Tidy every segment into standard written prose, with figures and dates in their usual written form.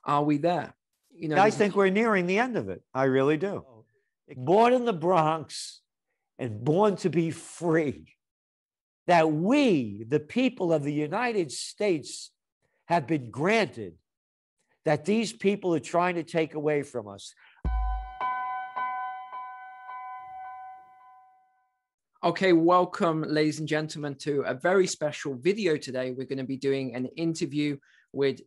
Are we there? You know, I think we're nearing the end of it. I really do. Born in the Bronx and born to be free, that we, the people of the United States, have been granted, that these people are trying to take away from us. Okay, welcome, ladies and gentlemen, to a very special video today. We're going to be doing an interview with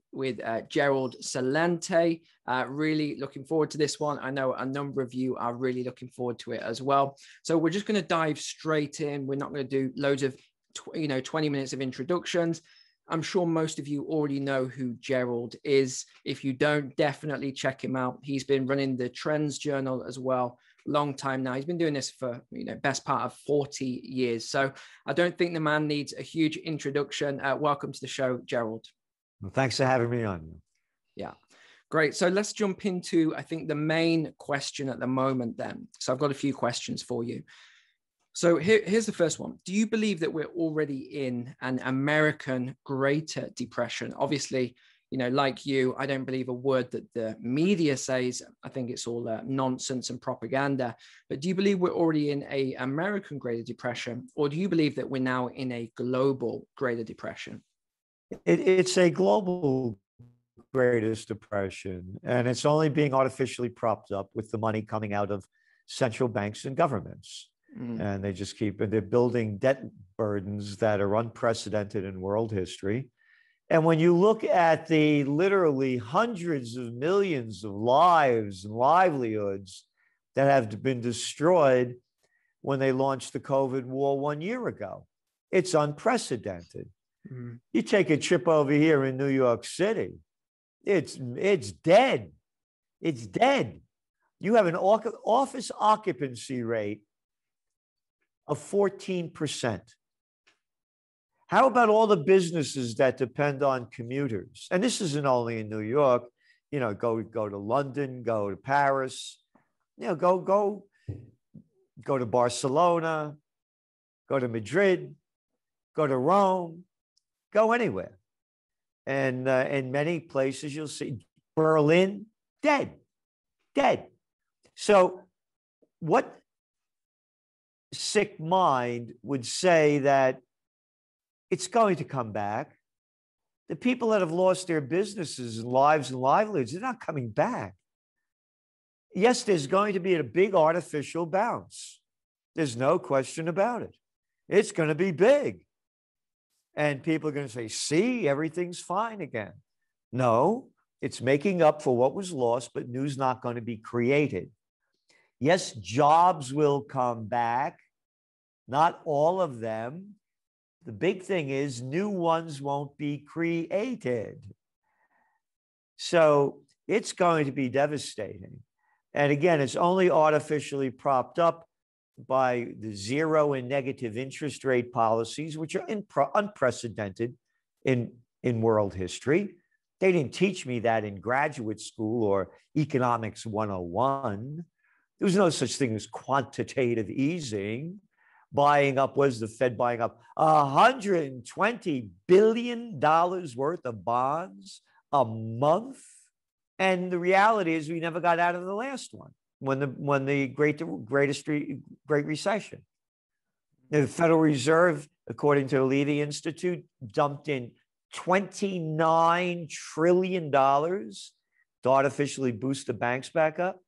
Gerald Celente. Really looking forward to this one. I know a number of you are really looking forward to it as well. So we're just going to dive straight in. We're not going to do loads of 20 minutes of introductions. I'm sure most of you already know who Gerald is. If you don't, definitely check him out. He's been running the Trends Journal as well. Long time now. He's been doing this for, best part of 40 years. So I don't think the man needs a huge introduction. Welcome to the show, Gerald. Well, thanks for having me on. Yeah, great. So let's jump into, I think, the main question at the moment then. So I've got a few questions for you. So here's the first one. Do you believe that we're already in an American Greater Depression? Obviously, like you, I don't believe a word that the media says. I think it's all nonsense and propaganda. But do you believe we're already in an American Greater Depression, or do you believe that we're now in a global Greater Depression? It's a global greatest depression, and it's only being artificially propped up with the money coming out of central banks and governments. And they just they're building debt burdens that are unprecedented in world history. And when you look at the literally hundreds of millions of lives and livelihoods that have been destroyed when they launched the COVID war 1 year ago, it's unprecedented. You take a trip over here in New York City, it's dead. It's dead. You have an office occupancy rate of 14%. How about all the businesses that depend on commuters? And this isn't only in New York. Go to London, go to Paris, go to Barcelona, go to Madrid, go to Rome, go anywhere. And in many places, you'll see Berlin, dead. So what sick mind would say that it's going to come back? The people that have lost their businesses and lives and livelihoods, they're not coming back. Yes, there's going to be a big artificial bounce. There's no question about it. It's going to be big. And people are going to say, see, everything's fine again. No, it's making up for what was lost, but new's not going to be created. Yes, jobs will come back. Not all of them. The big thing is new ones won't be created. So it's going to be devastating. And again, it's only artificially propped up by the zero and negative interest rate policies, which are unprecedented in world history. They didn't teach me that in graduate school or Economics 101. There was no such thing as quantitative easing. Buying up, was the Fed buying up $120 billion worth of bonds a month? And the reality is we never got out of the last one, when the Great Recession. The Federal Reserve, according to the Levy Institute, dumped in $29 trillion to artificially boost the banks back up.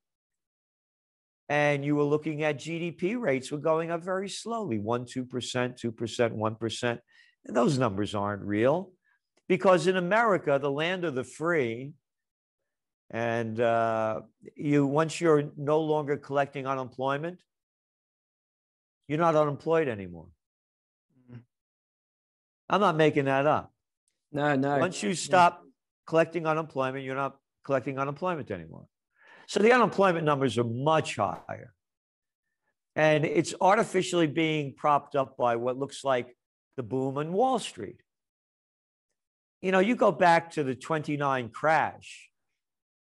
And you were looking at GDP rates were going up very slowly, 1%, 2%, 2%, 1%. And those numbers aren't real, because in America, the land of the free, and once you're no longer collecting unemployment, you're not unemployed anymore. I'm not making that up. No. Once you stop collecting unemployment, you're not collecting unemployment anymore. So the unemployment numbers are much higher. And it's artificially being propped up by what looks like the boom on Wall Street. You go back to the 29 crash.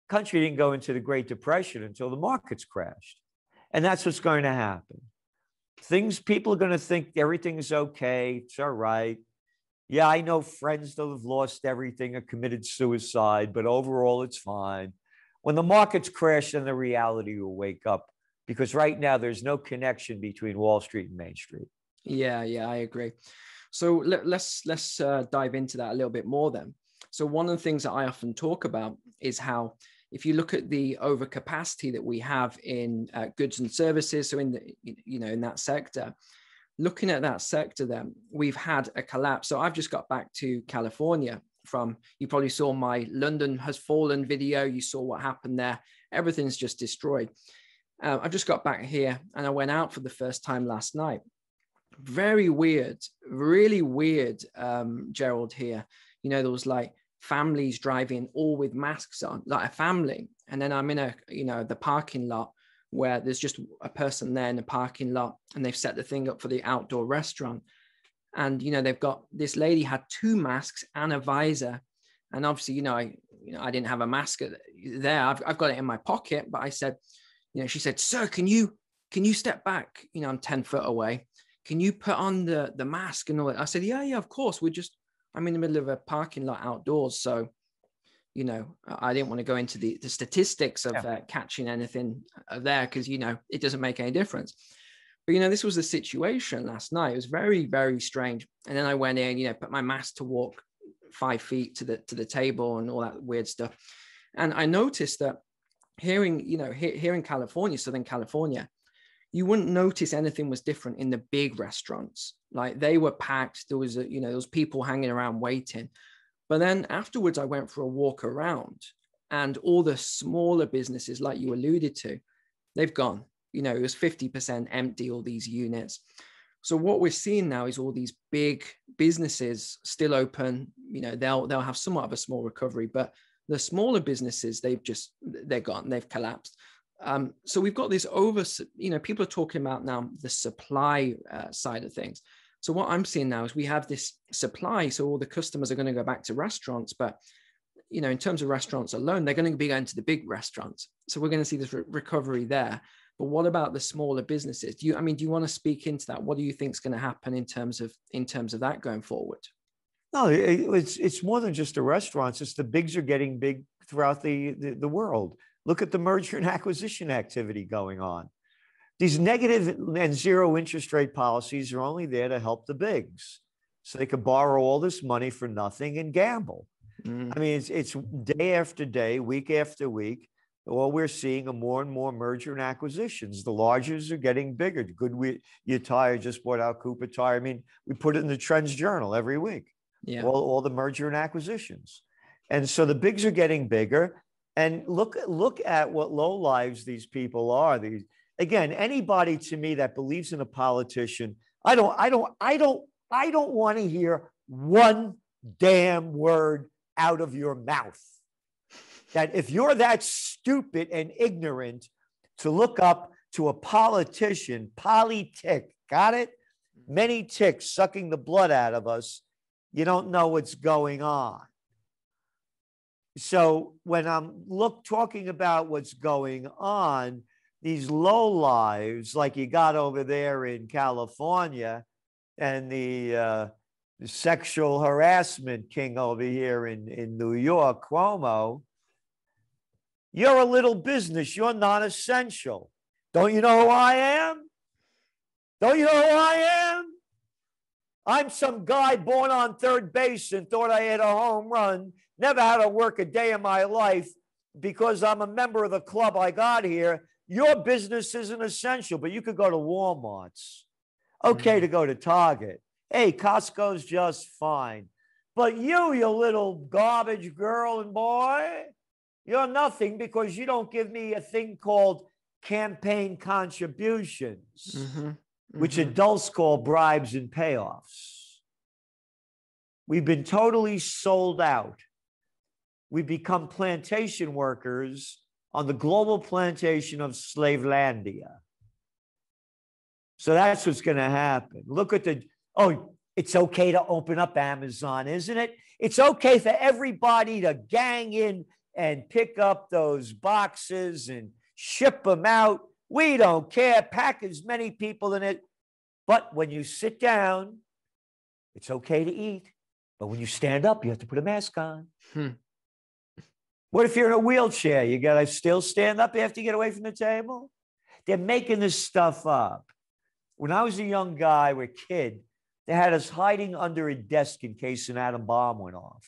Country didn't go into the Great Depression until the markets crashed. And that's what's going to happen. People are going to think everything's okay, it's all right. Yeah, I know friends that have lost everything or committed suicide, but overall it's fine. When the markets crash, then the reality will wake up, because right now there's no connection between Wall Street and Main Street. Yeah, I agree. So let's dive into that a little bit more then. So one of the things that I often talk about is how, if you look at the overcapacity that we have in goods and services, so in the, in that sector, looking at that sector, then we've had a collapse. So I've just got back to California from, you probably saw my London has fallen video. You saw what happened there. Everything's just destroyed. I just got back here and I went out for the first time last night. Very weird, really weird, Gerald, here. There was like families driving all with masks on, like a family. And then I'm in the parking lot where there's just a person there in the parking lot, and they've set the thing up for the outdoor restaurant. And, they've got, this lady had 2 masks and a visor. And obviously, I didn't have a mask there. I've got it in my pocket, but I said, she said, "Sir, can you step back? I'm 10 foot away. Can you put on the mask and all that?" I said, yeah, of course. I'm in the middle of a parking lot outdoors. So, I didn't want to go into the statistics of catching anything there, because, it doesn't make any difference. But, this was the situation last night. It was very, very strange. And then I went in, put my mask to walk 5 feet to the table and all that weird stuff. And I noticed that here in California, Southern California, you wouldn't notice anything was different in the big restaurants. Like, they were packed. There was, there was people hanging around waiting. But then afterwards, I went for a walk around, and all the smaller businesses, like you alluded to, they've gone. It was 50% empty, all these units. So what we're seeing now is all these big businesses still open. They'll have somewhat of a small recovery, but the smaller businesses, they're gone. They've collapsed. So we've got this people are talking about now the supply side of things. So what I'm seeing now is we have this supply. So all the customers are going to go back to restaurants, but, in terms of restaurants alone, they're going to be going to the big restaurants. So we're going to see this recovery there. But what about the smaller businesses? Do you want to speak into that? What do you think is going to happen in terms of that going forward? No, it's more than just the restaurants. It's the bigs are getting big throughout the world. Look at the merger and acquisition activity going on. These negative and zero interest rate policies are only there to help the bigs, so they could borrow all this money for nothing and gamble. I mean, it's day after day, week after week. All we're seeing are more and more merger and acquisitions. The largers are getting bigger. Goodyear Tire just bought out Cooper Tire. I mean, we put it in the Trends Journal every week. Yeah. All the merger and acquisitions. And so the bigs are getting bigger. And look at what lowlives these people are. Again, anybody to me that believes in a politician, I don't want to hear one damn word out of your mouth. That if you're that stupid and ignorant to look up to a politician, politic, got it? Many ticks sucking the blood out of us, you don't know what's going on. So when I'm talking about what's going on, these low lives like you got over there in California, and the sexual harassment king over here in New York, Cuomo, you're a little business. You're non-essential. Don't you know who I am? Don't you know who I am? I'm some guy born on third base and thought I had a home run. Never had to work a day in my life because I'm a member of the club I got here. Your business isn't essential, but you could go to Walmart's. Okay to go to Target. Hey, Costco's just fine. But you little garbage girl and boy, you're nothing because you don't give me a thing called campaign contributions, which adults call bribes and payoffs. We've been totally sold out. We become plantation workers on the global plantation of Slavelandia. So that's what's going to happen. Look at it's okay to open up Amazon, isn't it? It's okay for everybody to gang in and pick up those boxes and ship them out. We don't care. Pack as many people in it. But when you sit down, it's okay to eat. But when you stand up, you have to put a mask on. Hmm. What if you're in a wheelchair? You got to still stand up after you get away from the table? They're making this stuff up. When I was a young guy or a kid, they had us hiding under a desk in case an atom bomb went off.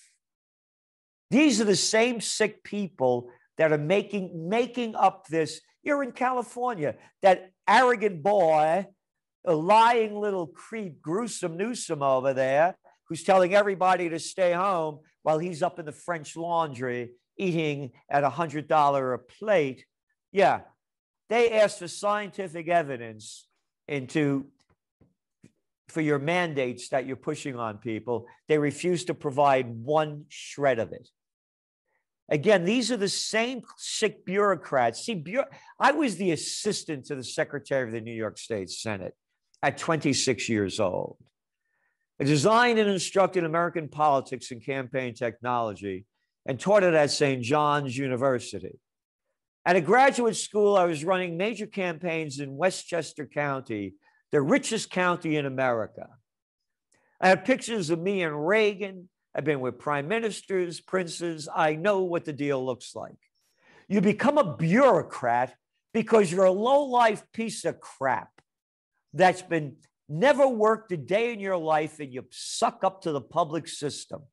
These are the same sick people that are making up this. You're in California, that arrogant boy, a lying little creep, Gruesome Newsom over there, who's telling everybody to stay home while he's up in the French Laundry eating at $100 a plate. Yeah, they asked for scientific evidence for your mandates that you're pushing on people. They refuse to provide one shred of it. Again, these are the same sick bureaucrats. See, I was the assistant to the Secretary of the New York State Senate at 26 years old. I designed and instructed American politics and campaign technology and taught it at St. John's University. At a graduate school, I was running major campaigns in Westchester County, the richest county in America. I have pictures of me and Reagan. I've been with prime ministers, princes. I know what the deal looks like. You become a bureaucrat because you're a low-life piece of crap that's been never worked a day in your life, and you suck up to the public system.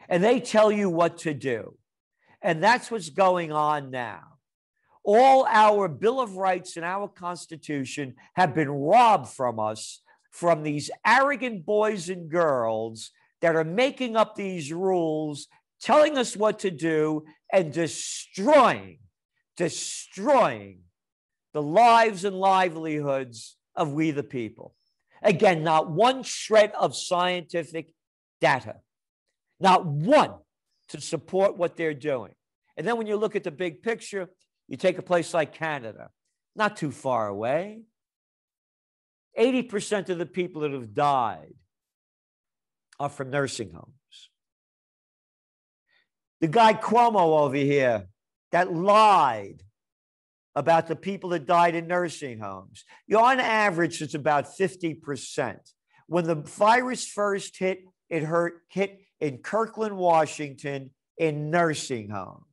And they tell you what to do. And that's what's going on now. All our Bill of Rights and our Constitution have been robbed from us from these arrogant boys and girls that are making up these rules, telling us what to do, and destroying the lives and livelihoods of we the people. Again, not one shred of scientific data, not one to support what they're doing. And then when you look at the big picture, you take a place like Canada, not too far away. 80% of the people that have died are from nursing homes. The guy Cuomo over here that lied about the people that died in nursing homes. On average, it's about 50%. When the virus first hit, it hit in Kirkland, Washington, in nursing homes.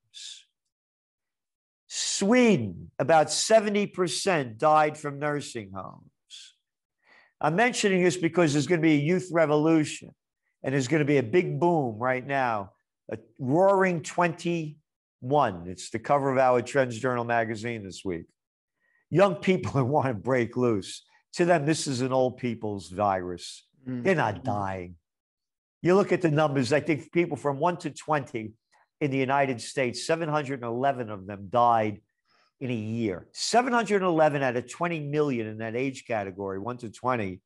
Sweden, about 70% died from nursing homes. I'm mentioning this because there's going to be a youth revolution, and there's going to be a big boom right now, a roaring 21. It's the cover of our Trends Journal magazine this week. Young people who want to break loose. To them, this is an old people's virus. They're not dying. You look at the numbers, I think people from 1 to 20 in the United States, 711 of them died in a year. 711 out of 20 million in that age category, 1 to 20.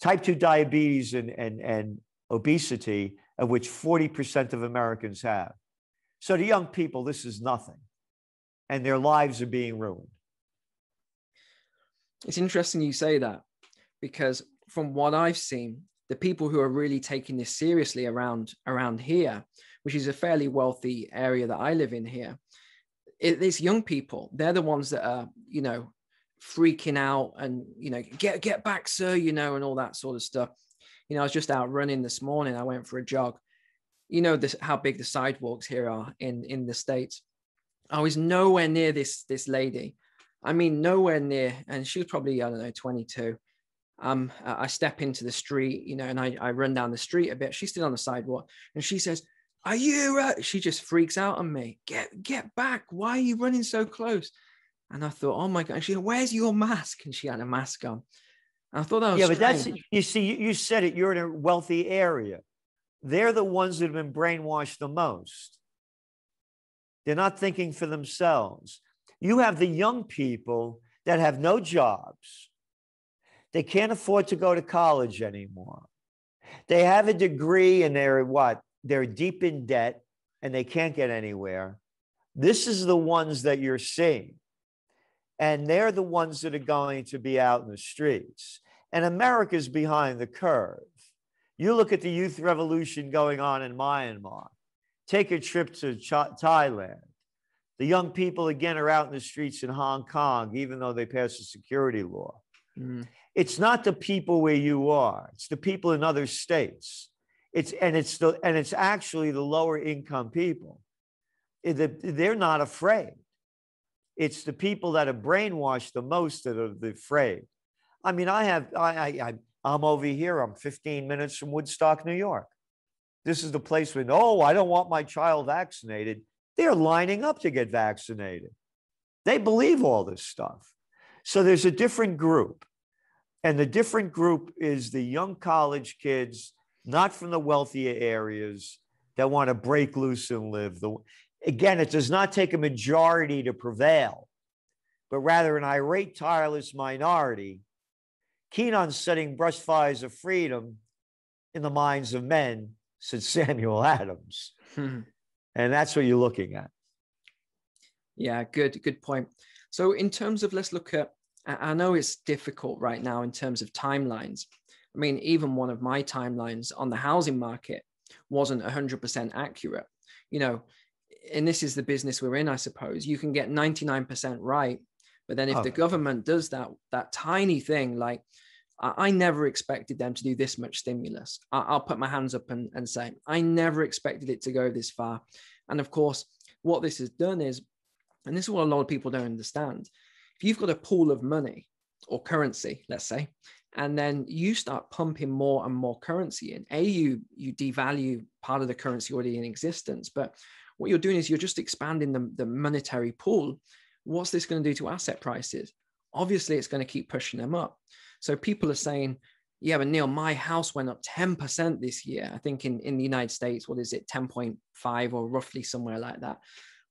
Type 2 diabetes and obesity, of which 40% of Americans have. So to young people, this is nothing. And their lives are being ruined. It's interesting you say that, because from what I've seen, the people who are really taking this seriously around here, which is a fairly wealthy area that I live in here, it's young people. They're the ones that are, freaking out and, get back, sir, and all that sort of stuff. I was just out running this morning. I went for a jog. How big the sidewalks here are in the States. I was nowhere near this lady. I mean, nowhere near. And she was probably, 22. I step into the street, and I run down the street a bit. She's still on the sidewalk, and she says, "Are you?" She just freaks out on me. Get back! Why are you running so close? And I thought, oh my God. And she said, "Where's your mask?" And she had a mask on. And I thought that was strange. But you see, you said it. You're in a wealthy area. They're the ones that have been brainwashed the most. They're not thinking for themselves. You have the young people that have no jobs. They can't afford to go to college anymore. They have a degree and they're deep in debt and they can't get anywhere. This is the ones that you're seeing. And they're the ones that are going to be out in the streets. And America's behind the curve. You look at the youth revolution going on in Myanmar. Take a trip to Thailand. The young people, again, are out in the streets in Hong Kong, even though they passed a security law. It's not the people where you are. It's the people in other states. It's actually the lower income people. They're not afraid. It's the people that are brainwashed the most that are afraid. I mean, I'm over here. I'm 15 minutes from Woodstock, New York. This is the place where, oh, I don't want my child vaccinated. They're lining up to get vaccinated. They believe all this stuff. So there's a different group. And the different group is the young college kids, not from the wealthier areas, that want to break loose and live. Again, it does not take a majority to prevail, but rather an irate, tireless minority, keen on setting brush fires of freedom in the minds of men, said Samuel Adams. And that's what you're looking at. Yeah, good point. So in terms of, let's look at, I know it's difficult right now in terms of timelines. I mean, even one of my timelines on the housing market wasn't 100% accurate, you know, and this is the business we're in, I suppose. You can get 99% right, but then if the government does that tiny thing, like I never expected them to do this much stimulus. I'll put my hands up and say, I never expected it to go this far. And of course, what this has done is, and this is what a lot of people don't understand, if you've got a pool of money or currency, let's say, and then you start pumping more and more currency in, you devalue part of the currency already in existence, but what you're doing is you're just expanding the monetary pool. What's this going to do to asset prices? Obviously, it's going to keep pushing them up. So people are saying, yeah, but Neil, my house went up 10% this year. I think in the United States, what is it, 10.5 or roughly somewhere like that.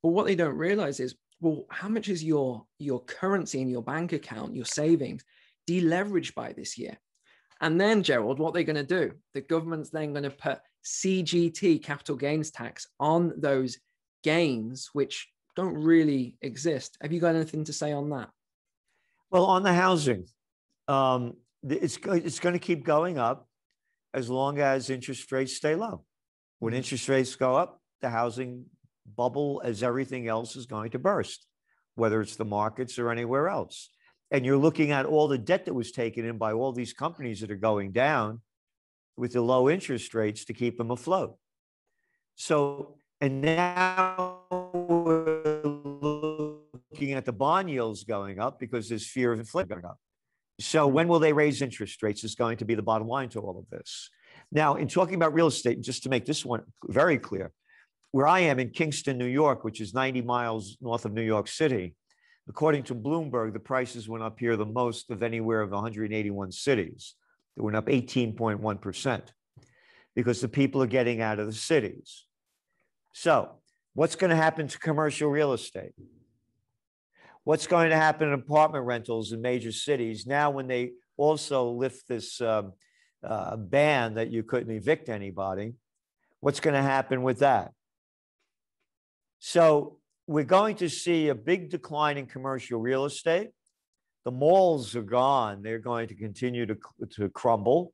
But what they don't realize is, well, how much is your currency in your bank account, your savings, deleveraged by this year? And then, Gerald, what they're going to do, the government's then going to put CGT, capital gains tax, on those gains, which don't really exist. Have you got anything to say on that? Well, on the housing, it's going to keep going up as long as interest rates stay low. When interest rates go up, the housing bubble, as everything else, is going to burst, whether it's the markets or anywhere else. And you're looking at all the debt that was taken in by all these companies that are going down with the low interest rates to keep them afloat. So, and now we're looking at the bond yields going up because there's fear of inflation going up. So when will they raise interest rates is going to be the bottom line to all of this. Now, in talking about real estate, just to make this one very clear, where I am in Kingston, New York, which is 90 miles north of New York City, according to Bloomberg, the prices went up here the most of anywhere of 181 cities. They went up 18.1% because the people are getting out of the cities. So what's going to happen to commercial real estate? What's going to happen in apartment rentals in major cities now when they also lift this ban that you couldn't evict anybody? What's going to happen with that? So we're going to see a big decline in commercial real estate. The malls are gone. They're going to continue to crumble.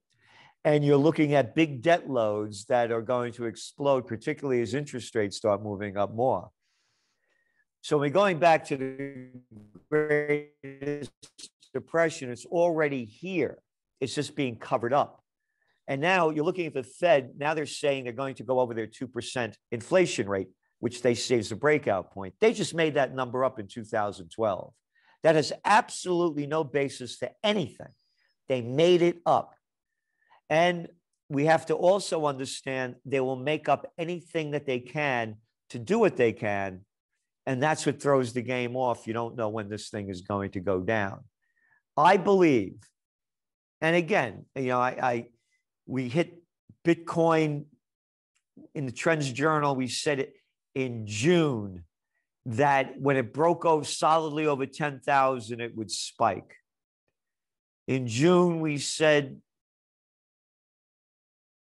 And you're looking at big debt loads that are going to explode, particularly as interest rates start moving up more. So we're going back to the Great Depression. It's already here. It's just being covered up. And now you're looking at the Fed. Now they're saying they're going to go over their 2% inflation rate, which they say is the breakout point. They just made that number up in 2012. That has absolutely no basis to anything. They made it up. And we have to also understand they will make up anything that they can to do what they can. And that's what throws the game off. You don't know when this thing is going to go down. I believe, and again, you know, we hit Bitcoin in the Trends Journal. We said it in June that when it broke solidly over 10,000, it would spike. In June, we said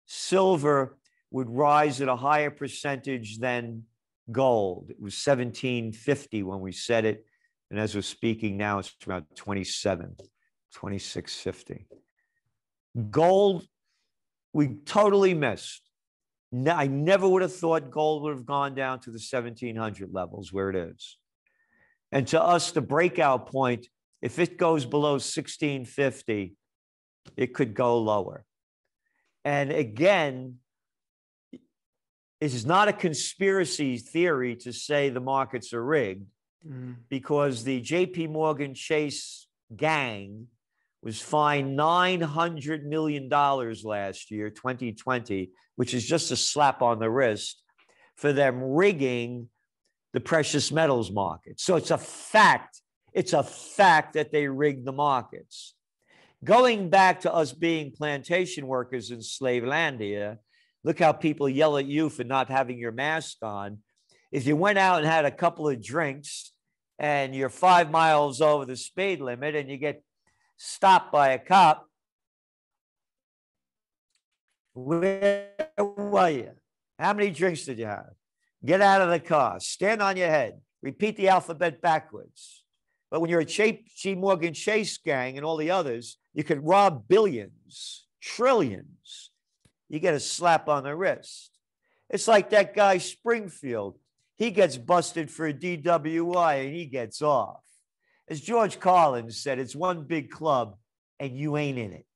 silver would rise at a higher percentage than gold. It was 1750 when we said it. And as we're speaking now, it's around 2650. Gold, we totally missed. I never would have thought gold would have gone down to the 1700 levels where it is. And to us, the breakout point, if it goes below 1650, it could go lower. And again, It is not a conspiracy theory to say the markets are rigged, because the JP Morgan Chase gang was fined $900 million last year, 2020, which is just a slap on the wrist for them rigging the precious metals market. So it's a fact. It's a fact that they rigged the markets. Going back to us being plantation workers in Slavelandia, look how people yell at you for not having your mask on. If you went out and had a couple of drinks and you're 5 miles over the speed limit and you get stopped by a cop, where were you? How many drinks did you have? Get out of the car, stand on your head, repeat the alphabet backwards. But when you're a JP Morgan Chase gang and all the others, you could rob billions, trillions. You get a slap on the wrist. It's like that guy Springfield. He gets busted for a DWI and he gets off. As George Carlin said, it's one big club and you ain't in it.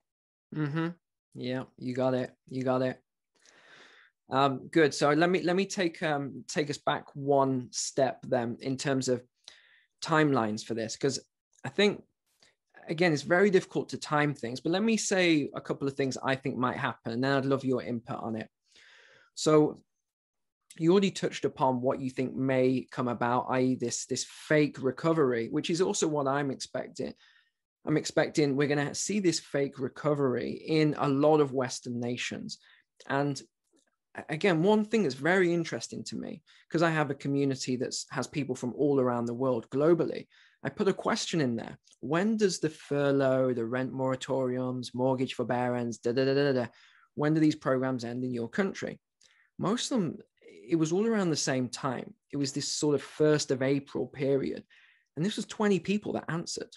Mm-hmm. Yeah, you got it. You got it. Good. So let me take us back one step then in terms of timelines for this, because I think, again, it's very difficult to time things, but let me say a couple of things I think might happen, and then I'd love your input on it. So you already touched upon what you think may come about, i.e. this fake recovery, which is also what I'm expecting. I'm expecting we're going to see this fake recovery in a lot of Western nations. And again, one thing that's very interesting to me, because I have a community that has people from all around the world globally, I put a question in there. When does the furlough, the rent moratoriums, mortgage forbearance, when do these programs end in your country? Most of them, it was all around the same time. It was this sort of 1st of April period. And this was 20 people that answered.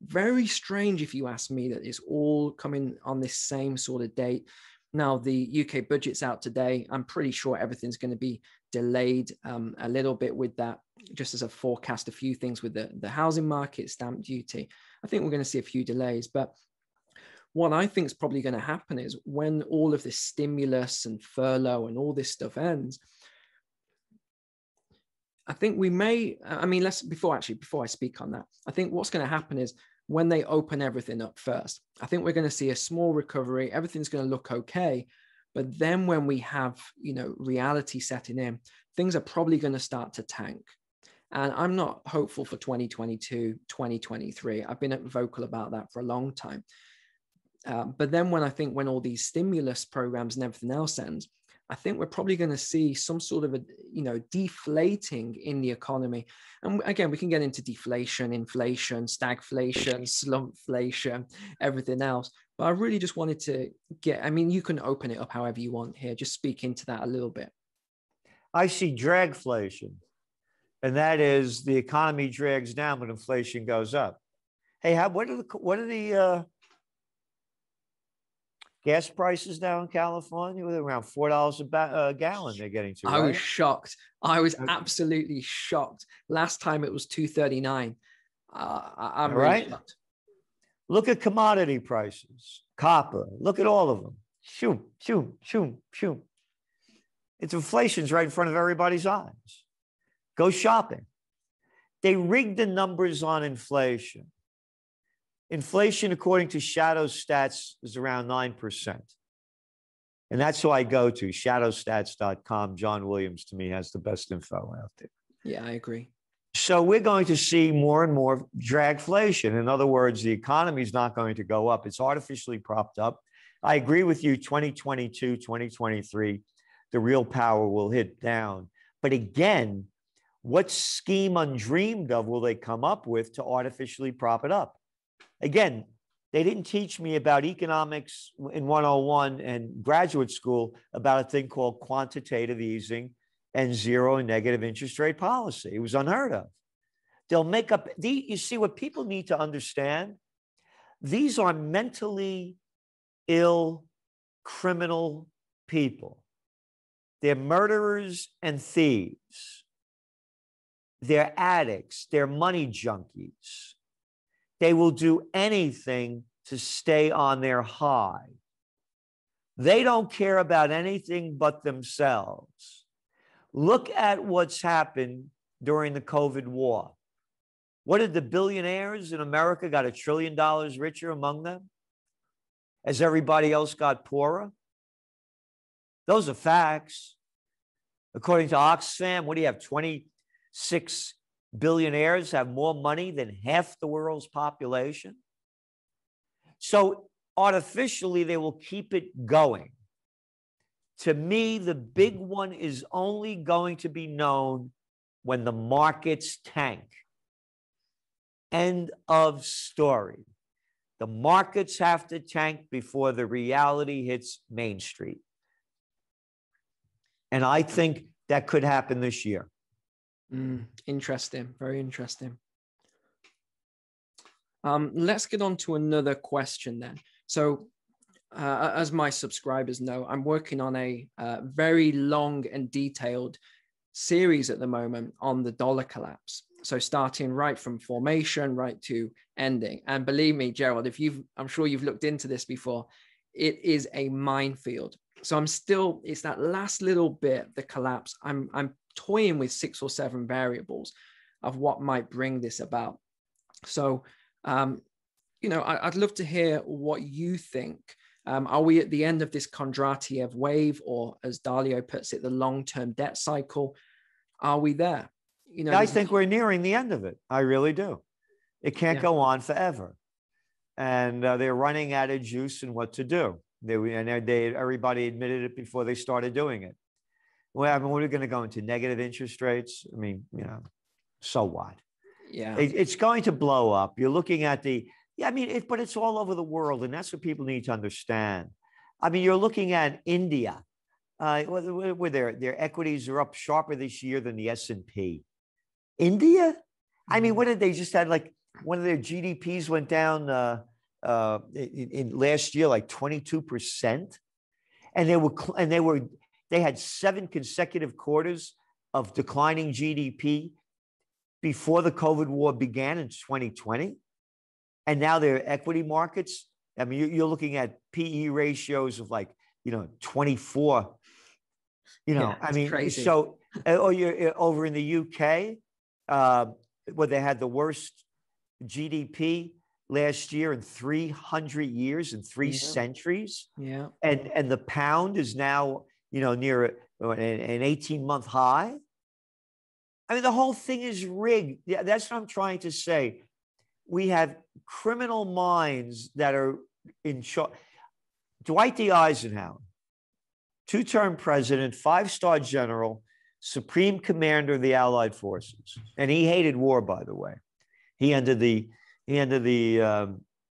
Very strange, if you ask me, that it's all coming on this same sort of date. Now, the UK budget's out today. I'm pretty sure everything's going to be delayed a little bit with that, just as a forecast, a few things with the housing market, stamp duty. I think we're going to see a few delays. But what I think is probably going to happen is when all of this stimulus and furlough and all this stuff ends, I think we may, before I speak on that, I think what's going to happen is when they open everything up first, I think we're going to see a small recovery. Everything's going to look okay. But then when we have, reality setting in, things are probably going to start to tank. And I'm not hopeful for 2022, 2023. I've been vocal about that for a long time. But then when all these stimulus programs and everything else ends, I think we're probably going to see some sort of deflating in the economy. And again, we can get into deflation, inflation, stagflation, slumpflation, everything else. But I really just wanted to you can open it up however you want here. Just speak into that a little bit. I see dragflation, and that is the economy drags down when inflation goes up. Hey, what are the gas prices now in California? With around $4 a gallon they're getting to, right? I was shocked. I was absolutely shocked. Last time it was $2.39. I'm really shocked. Look at commodity prices. Copper. Look at all of them. Shoom, shoom, shoom, shoom. It's inflation's right in front of everybody's eyes. Go shopping. They rigged the numbers on inflation. Inflation, according to Shadow Stats, is around 9%. And that's who I go to, shadowstats.com. John Williams, to me, has the best info out there. Yeah, I agree. So we're going to see more and more dragflation. In other words, the economy is not going to go up. It's artificially propped up. I agree with you, 2022, 2023, the real power will hit down. But again, what scheme undreamed of will they come up with to artificially prop it up? Again, they didn't teach me about economics in 101 and graduate school about a thing called quantitative easing and zero and negative interest rate policy. It was unheard of. They'll make up, you see what people need to understand? These are mentally ill, criminal people. They're murderers and thieves. They're addicts. They're money junkies. They will do anything to stay on their high. They don't care about anything but themselves. Look at what's happened during the COVID war. What did the billionaires in America got $1 trillion richer among them as everybody else got poorer? Those are facts. According to Oxfam, what do you have? 26 billionaires have more money than half the world's population. So artificially, they will keep it going. To me, the big one is only going to be known when the markets tank. End of story. The markets have to tank before the reality hits Main Street. And I think that could happen this year. Interesting. Very interesting. Let's get on to another question then. So as my subscribers know, I'm working on a very long and detailed series at the moment on the dollar collapse. So starting right from formation, right to ending. And believe me, Gerald, I'm sure you've looked into this before, it is a minefield. So it's that last little bit, the collapse. I'm toying with 6 or 7 variables of what might bring this about. So, I'd love to hear what you think. Are we at the end of this Kondratiev wave, or as Dalio puts it, the long-term debt cycle? Are we there? I think we're nearing the end of it. I really do. It can't go on forever. And they're running out of juice and what to do. Everybody admitted it before they started doing it. Well, I mean, what are we going to go into? Negative interest rates? I mean, so what? Yeah. It's going to blow up. You're looking at but it's all over the world. And that's what people need to understand. I mean, you're looking at India, where their equities are up sharper this year than the S&P. India? I mean, what did they just had, like, one of their GDPs went down in last year, like 22%. And they had 7 consecutive quarters of declining GDP before the COVID war began in 2020. And now their equity markets, I mean, you're looking at PE ratios of 24, I mean, crazy. So, you're over in the UK, where they had the worst GDP last year in 300 years, in 3 centuries. Yeah. And the pound is now, near an 18-month high. I mean, the whole thing is rigged. Yeah, that's what I'm trying to say. We have criminal minds that are in charge. Dwight D. Eisenhower, 2-term president, 5-star general, supreme commander of the Allied forces. And he hated war, by the way. He ended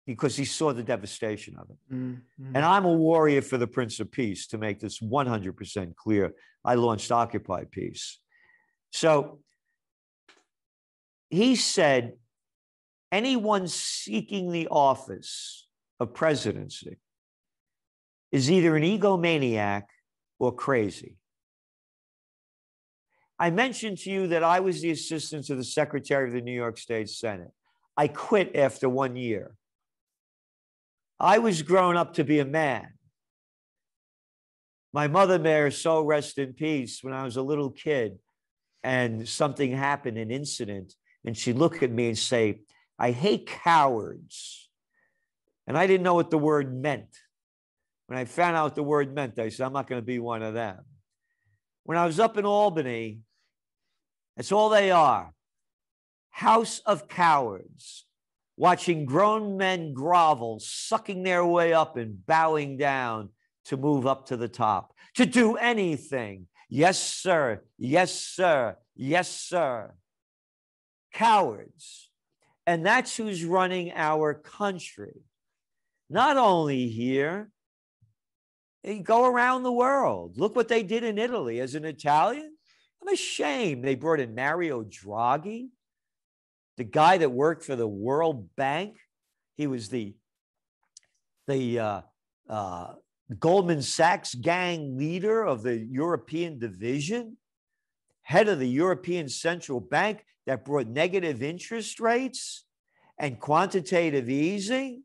because he saw the devastation of it. Mm-hmm. And I'm a warrior for the Prince of Peace, to make this 100% clear. I launched Occupy Peace. So he said, anyone seeking the office of presidency is either an egomaniac or crazy. I mentioned to you that I was the assistant to the Secretary of the New York State Senate. I quit after 1 year. I was grown up to be a man. My mother, may her soul rest in peace, when I was a little kid and something happened, an incident, and she'd look at me and say, I hate cowards. And I didn't know what the word meant. When I found out what the word meant, I said, I'm not going to be one of them. When I was up in Albany, that's all they are. House of cowards, watching grown men grovel, sucking their way up and bowing down to move up to the top, to do anything. Yes, sir. Yes, sir. Yes, sir. Cowards. And that's who's running our country. Not only here, they go around the world. Look what they did in Italy. As an Italian, I'm ashamed. They brought in Mario Draghi, the guy that worked for the World Bank. He was the Goldman Sachs gang leader of the European division, head of the European Central Bank that brought negative interest rates and quantitative easing.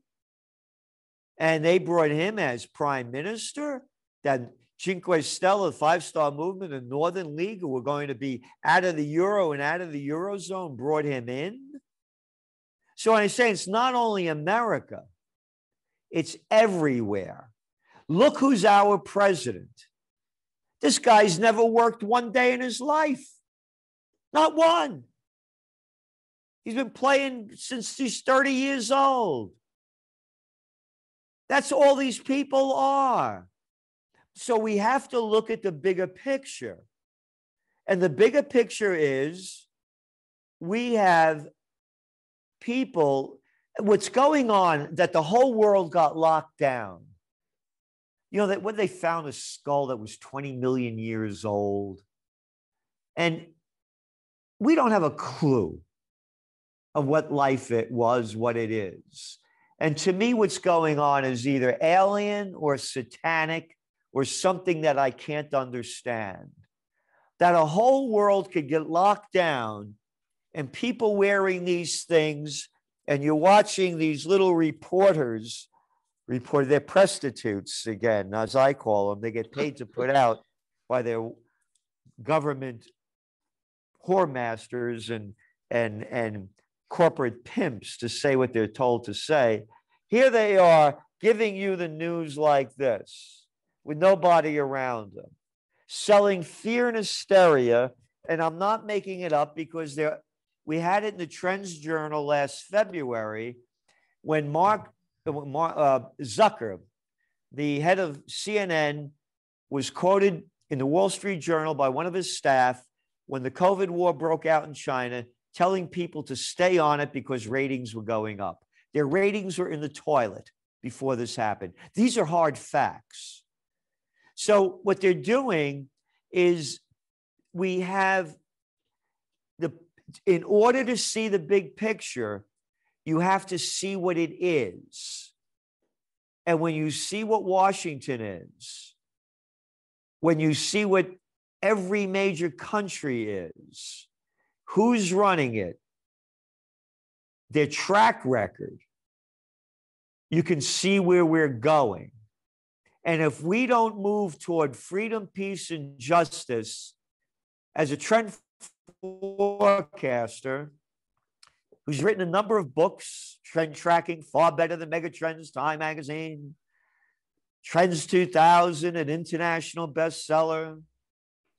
And they brought him as prime minister that Cinque Stelle, the five-star movement, the Northern League, who were going to be out of the euro and out of the Eurozone, brought him in. So I say it's not only America, it's everywhere. Look who's our president. This guy's never worked one day in his life. Not one. He's been playing since he's 30 years old. That's all these people are. So we have to look at the bigger picture. And the bigger picture is we have people, what's going on, that the whole world got locked down. You know, that when they found a skull that was 20 million years old, and we don't have a clue of what life it was, what it is. And to me, what's going on is either alien or satanic or something that I can't understand. That a whole world could get locked down and people wearing these things, and you're watching these little reporters report, they're prostitutes again, as I call them. They get paid to put out by their government whore masters and corporate pimps to say what they're told to say. Here they are giving you the news like this with nobody around them, selling fear and hysteria. And I'm not making it up because we had it in the Trends Journal last February when Mark Zucker, the head of CNN, was quoted in the Wall Street Journal by one of his staff when the COVID war broke out in China, telling people to stay on it because ratings were going up. Their ratings were in the toilet before this happened. These are hard facts. So what they're doing is we have in order to see the big picture, you have to see what it is. And when you see what Washington is, when you see what every major country is, who's running it, their track record, you can see where we're going. And if we don't move toward freedom, peace, and justice, as a trend forecaster who's written a number of books, trend tracking, far better than Megatrends, Time Magazine, Trends 2000, an international bestseller.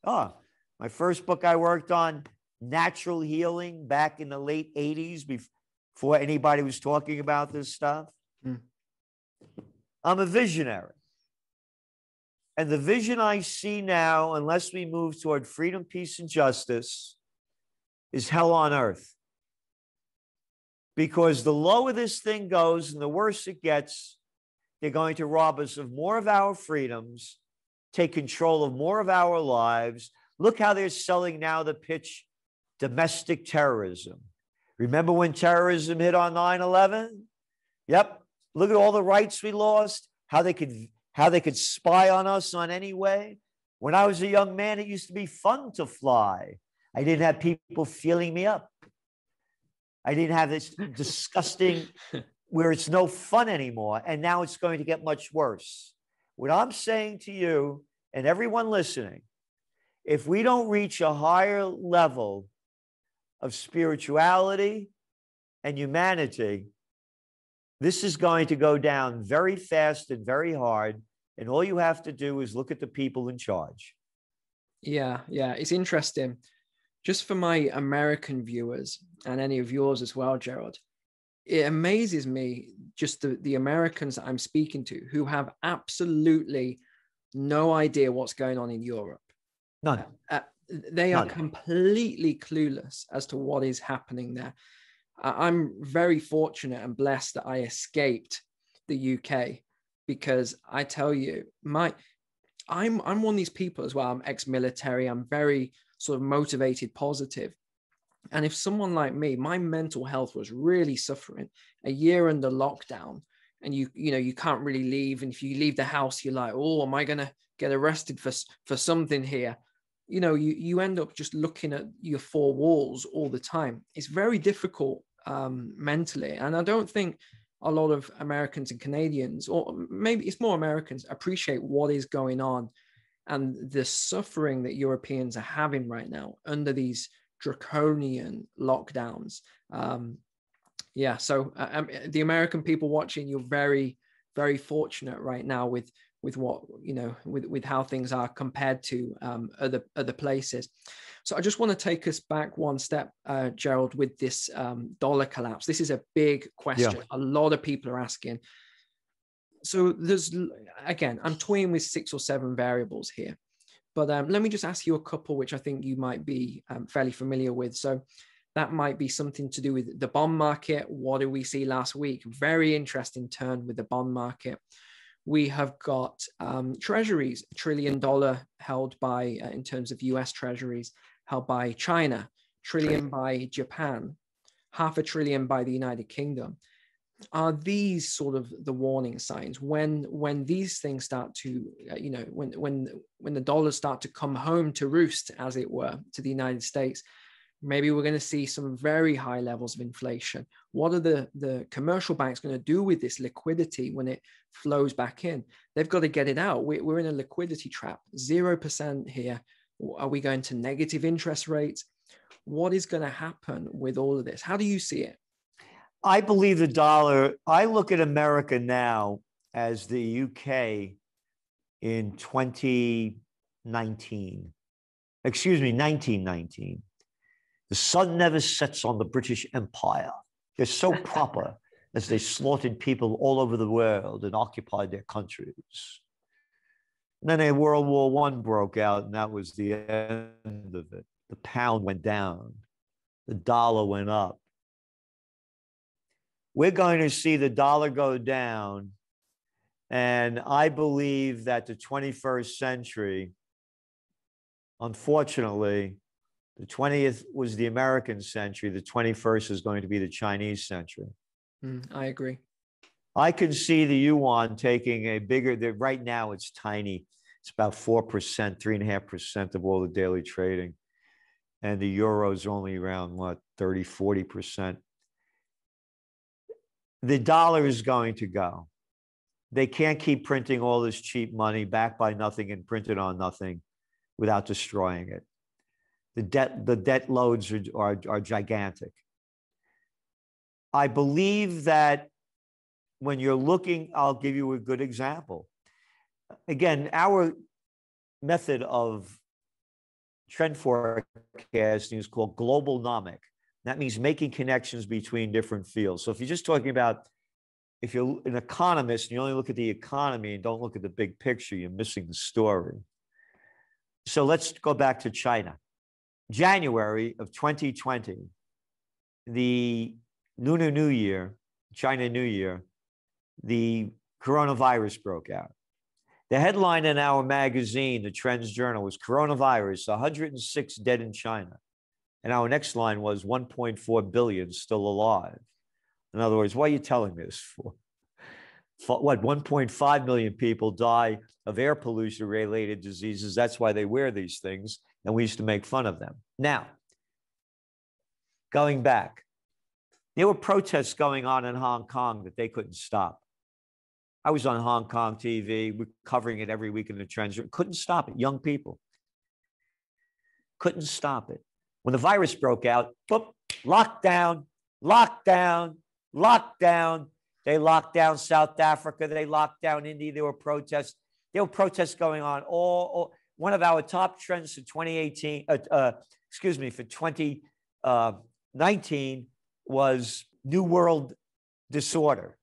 My first book I worked on, Natural Healing, back in the late 80s, before anybody was talking about this stuff. I'm a visionary. And the vision I see now, unless we move toward freedom, peace, and justice, is hell on earth. Because the lower this thing goes and the worse it gets, they're going to rob us of more of our freedoms, take control of more of our lives. Look how they're selling now the pitch, domestic terrorism. Remember when terrorism hit on 9/11? Yep. Look at all the rights we lost, how they could spy on us on any way. When I was a young man, it used to be fun to fly. I didn't have people feeling me up. I didn't have this disgusting where it's no fun anymore. And now it's going to get much worse. What I'm saying to you and everyone listening, if we don't reach a higher level of spirituality and humanity, this is going to go down very fast and very hard. And all you have to do is look at the people in charge. Yeah, it's interesting. Just for my American viewers and any of yours as well, Gerald, it amazes me just the Americans that I'm speaking to who have absolutely no idea what's going on in Europe. None. They are completely clueless as to what is happening there. I'm very fortunate and blessed that I escaped the UK, because I tell you, I'm one of these people as well. I'm ex-military. I'm very sort of motivated, positive. And if someone like me, my mental health was really suffering, a year under lockdown, and you can't really leave. And if you leave the house, you're like, oh, am I going to get arrested for something here? You end up just looking at your four walls all the time. It's very difficult mentally. And I don't think a lot of Americans and Canadians, or maybe it's more Americans, appreciate what is going on and the suffering that Europeans are having right now under these draconian lockdowns. Yeah, so the American people watching, you're very, very fortunate right now with what, you know, with how things are compared to other places. So I just want to take us back one step, Gerald, with this dollar collapse. This is a big question. Yeah. A lot of people are asking. So there's, again, I'm toying with 6 or 7 variables here, but let me just ask you a couple, which I think you might be fairly familiar with. So that might be something to do with the bond market. What did we see last week? Very interesting turn with the bond market. We have got treasuries, $1 trillion held by, in terms of US treasuries, held by China, $1 trillion by Japan, $500 billion by the United Kingdom. Are these sort of the warning signs when these things start to, you know, when the dollars start to come home to roost, as it were, to the United States? Maybe we're going to see some very high levels of inflation. What are the commercial banks going to do with this liquidity when it flows back in? They've got to get it out. We're in a liquidity trap, 0% here. Are we going to negative interest rates? What is going to happen with all of this? How do you see it? I believe the dollar, I look at America now as the UK in 1919. The sun never sets on the British Empire. They're so proper as they slaughtered people all over the world and occupied their countries. And then World War I broke out, and that was the end of it. The pound went down. The dollar went up. We're going to see the dollar go down. And I believe that the 21st century, unfortunately, the 20th was the American century. The 21st is going to be the Chinese century. I agree. I can see the yuan taking a bigger, right now it's tiny. It's about 4%, 3.5% of all the daily trading. And the euro's only around, what, 30, 40%. The dollar is going to go. They can't keep printing all this cheap money backed by nothing and printed on nothing without destroying it. The debt loads are gigantic. I believe that when you're looking, I'll give you a good example. Again, our method of trend forecasting is called globalnomic. That means making connections between different fields. So if you're just talking about, if you're an economist and you only look at the economy and don't look at the big picture, you're missing the story. So let's go back to China. January of 2020, the Lunar New Year, China New Year, the coronavirus broke out. The headline in our magazine, the Trends Journal, was coronavirus, 106 dead in China. And our next line was 1.4 billion still alive. In other words, what are you telling me this for? What, 1.5 million people die of air pollution related diseases. That's why they wear these things. And we used to make fun of them. Now, going back, there were protests going on in Hong Kong that they couldn't stop. I was on Hong Kong TV. We're covering it every week in the Trends. Couldn't stop it. Young people. Couldn't stop it. When the virus broke out, boop, lockdown, lockdown, lockdown. They locked down South Africa. They locked down India. There were protests. There were protests going on. One of our top trends for 2018, for 2019 was New World Disorder.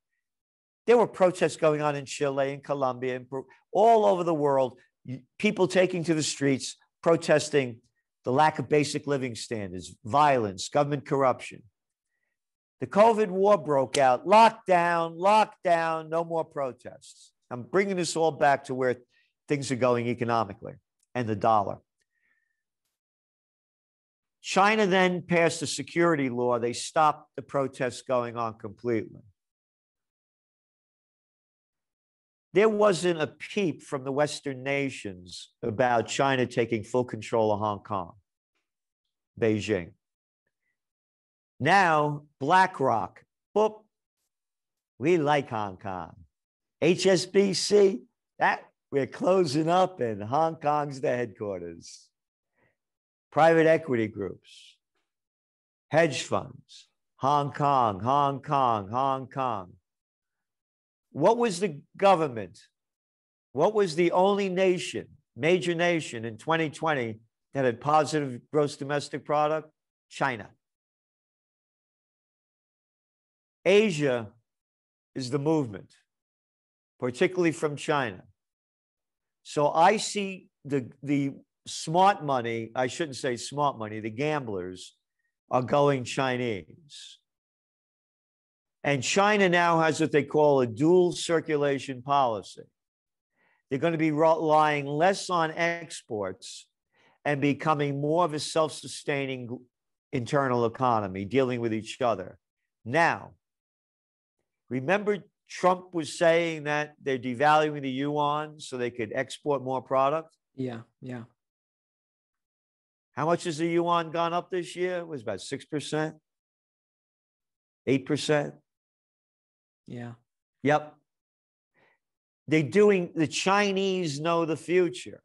There were protests going on in Chile and Colombia and all over the world. People taking to the streets, protesting the lack of basic living standards, violence, government corruption. The COVID war broke out, lockdown, lockdown, no more protests. I'm bringing this all back to where things are going economically and the dollar. China then passed a security law. They stopped the protests going on completely. There wasn't a peep from the Western nations about China taking full control of Hong Kong, Beijing. Now, BlackRock, boop, we like Hong Kong. HSBC, that We're closing up, and Hong Kong's the headquarters. Private equity groups, hedge funds, Hong Kong, Hong Kong, Hong Kong. What was the government? What was the only nation, major nation in 2020 that had positive gross domestic product? China. Asia is the movement, particularly from China. So I see the smart money, I shouldn't say smart money, the gamblers are going Chinese. And China now has what they call a dual circulation policy. They're going to be relying less on exports and becoming more of a self-sustaining internal economy, dealing with each other. Now, remember Trump was saying that they're devaluing the yuan so they could export more product? Yeah, yeah. How much has the yuan gone up this year? It was about 6%, 8%. Yeah. Yep. The Chinese know the future.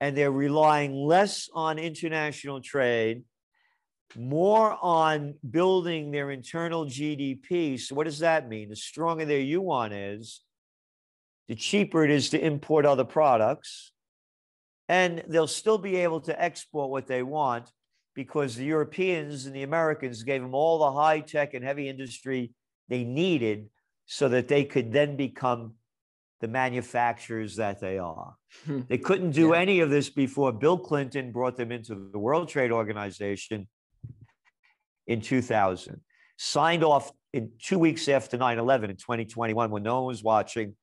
And they're relying less on international trade, more on building their internal GDP. So what does that mean? The stronger their yuan is, the cheaper it is to import other products. And they'll still be able to export what they want because the Europeans and the Americans gave them all the high tech and heavy industry they needed so that they could then become the manufacturers that they are. They couldn't do any of this before Bill Clinton brought them into the World Trade Organization in 2000, signed off in 2 weeks after 9/11 in 2021 when no one was watching.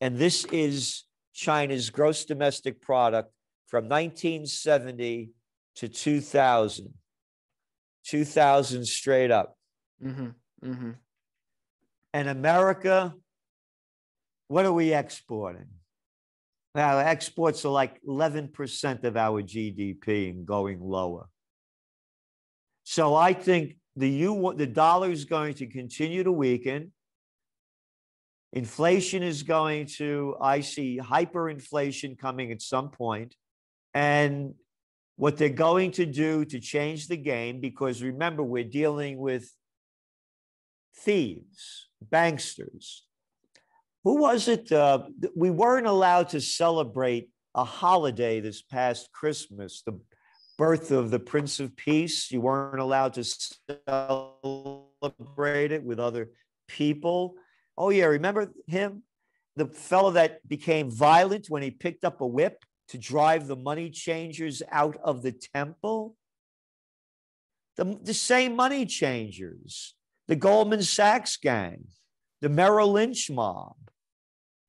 And this is China's gross domestic product from 1970 to 2000. 2000 straight up. Mm-hmm. Mm-hmm. And America, what are we exporting? Now, exports are like 11% of our GDP and going lower. So I think the dollar is going to continue to weaken. Inflation is going to, I see hyperinflation coming at some point. And what they're going to do to change the game, because remember, we're dealing with thieves, banksters. Who was it? We weren't allowed to celebrate a holiday this past Christmas, the birth of the Prince of Peace. You weren't allowed to celebrate it with other people. Oh, yeah. Remember him? The fellow that became violent when he picked up a whip to drive the money changers out of the temple? The same money changers, the Goldman Sachs gang, the Merrill Lynch mob,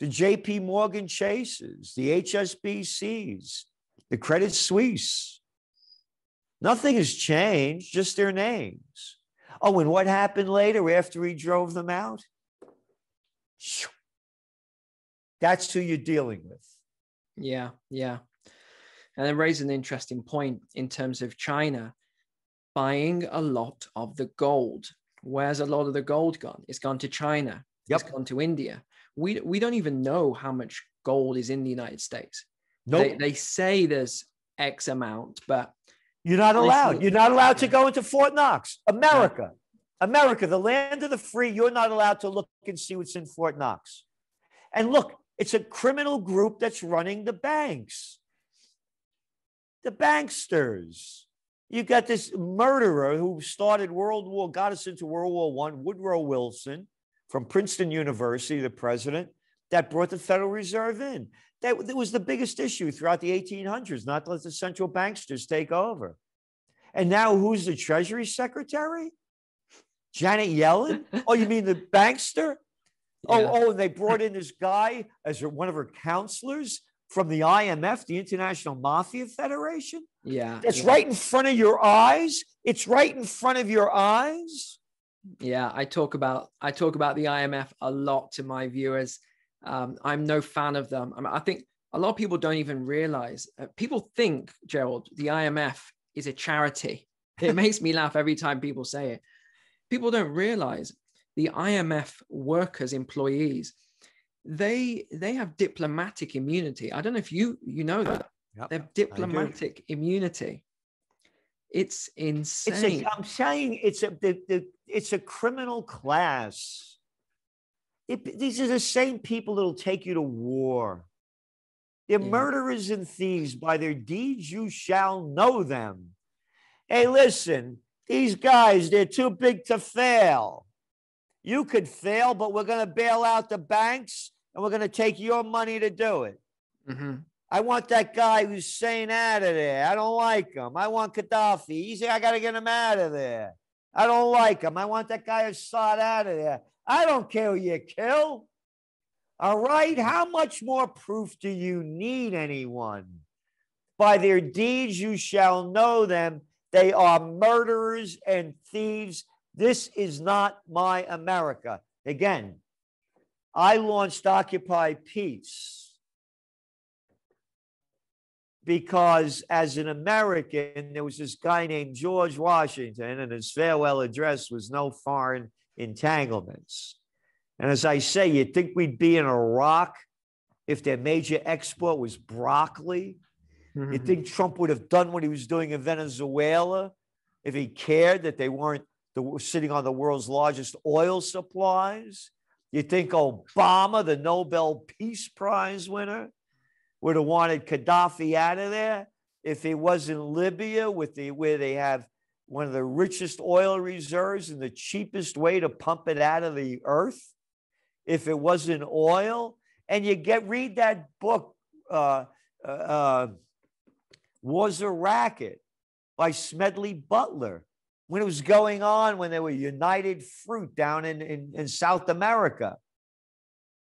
the JP Morgan Chases, the HSBCs, the Credit Suisse. Nothing has changed, just their names. Oh, and what happened later after he drove them out? That's who you're dealing with. Yeah, yeah. And it raises an interesting point in terms of China buying a lot of the gold. Where's a lot of the gold gone? It's gone to China. Yep. It's gone to India. We don't even know how much gold is in the United States. Nope. They say there's X amount, but you're not allowed. You're not allowed to go into Fort Knox. America, the land of the free. You're not allowed to look and see what's in Fort Knox. And look, it's a criminal group that's running the banks. The banksters. You got this murderer who started got us into World War I, Woodrow Wilson from Princeton University, the president, that brought the Federal Reserve in. That was the biggest issue throughout the 1800s, not to let the central banksters take over. And now who's the Treasury Secretary? Janet Yellen? Oh, you mean the bankster? Yeah. Oh, and they brought in this guy as one of her counselors from the IMF, the International Mafia Federation. Yeah. That's right in front of your eyes. It's right in front of your eyes. Yeah, I talk about the IMF a lot to my viewers. I'm no fan of them. I think a lot of people don't even realize. People think, Gerald, the IMF is a charity. It makes me laugh every time people say it. People don't realize the IMF workers, employees, they have diplomatic immunity. I don't know if you know that. Yep, They have diplomatic immunity. It's insane. I'm saying it's a criminal class. These are the same people that'll take you to war. They're murderers and thieves. By their deeds you shall know them. Hey, listen, these guys, they're too big to fail. You could fail, but we're going to bail out the banks and we're going to take your money to do it. Mm-hmm. I want that guy Hussein out of there. I don't like him. I want Gaddafi. I got to get him out of there. I don't like him. I want that guy Assad out of there. I don't care who you kill. All right? How much more proof do you need, anyone? By their deeds you shall know them. They are murderers and thieves. This is not my America. Again, I launched Occupy Peace because as an American, there was this guy named George Washington, and his farewell address was no foreign entanglements. And as I say, you'd think we'd be in Iraq if their major export was broccoli. Mm-hmm. You'd think Trump would have done what he was doing in Venezuela if he cared that they weren't sitting on the world's largest oil supplies. You'd think Obama, the Nobel Peace Prize winner, would have wanted Gaddafi out of there if he was in Libya where they have one of the richest oil reserves and the cheapest way to pump it out of the earth. If it wasn't oil, and read that book, Was a Racket by Smedley Butler, when it was going on, when they were United Fruit down in South America.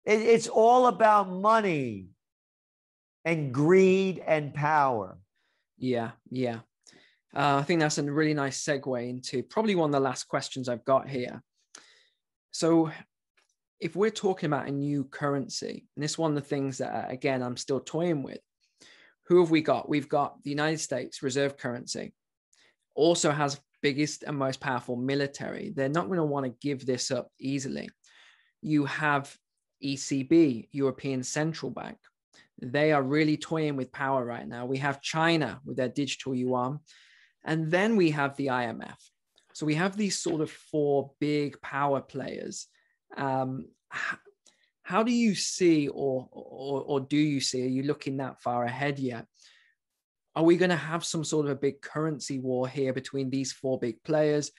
It's all about money and greed and power. Yeah. I think that's a really nice segue into probably one of the last questions I've got here. So if we're talking about a new currency, and this is one of the things that, again, I'm still toying with, who have we got? We've got the United States reserve currency, also has biggest and most powerful military. They're not going to want to give this up easily. You have ECB, European Central Bank. They are really toying with power right now. We have China with their digital yuan. And then we have the IMF. So we have these sort of four big power players. How do you see, or do you see, are you looking that far ahead yet? Are we going to have some sort of a big currency war here between these four big players?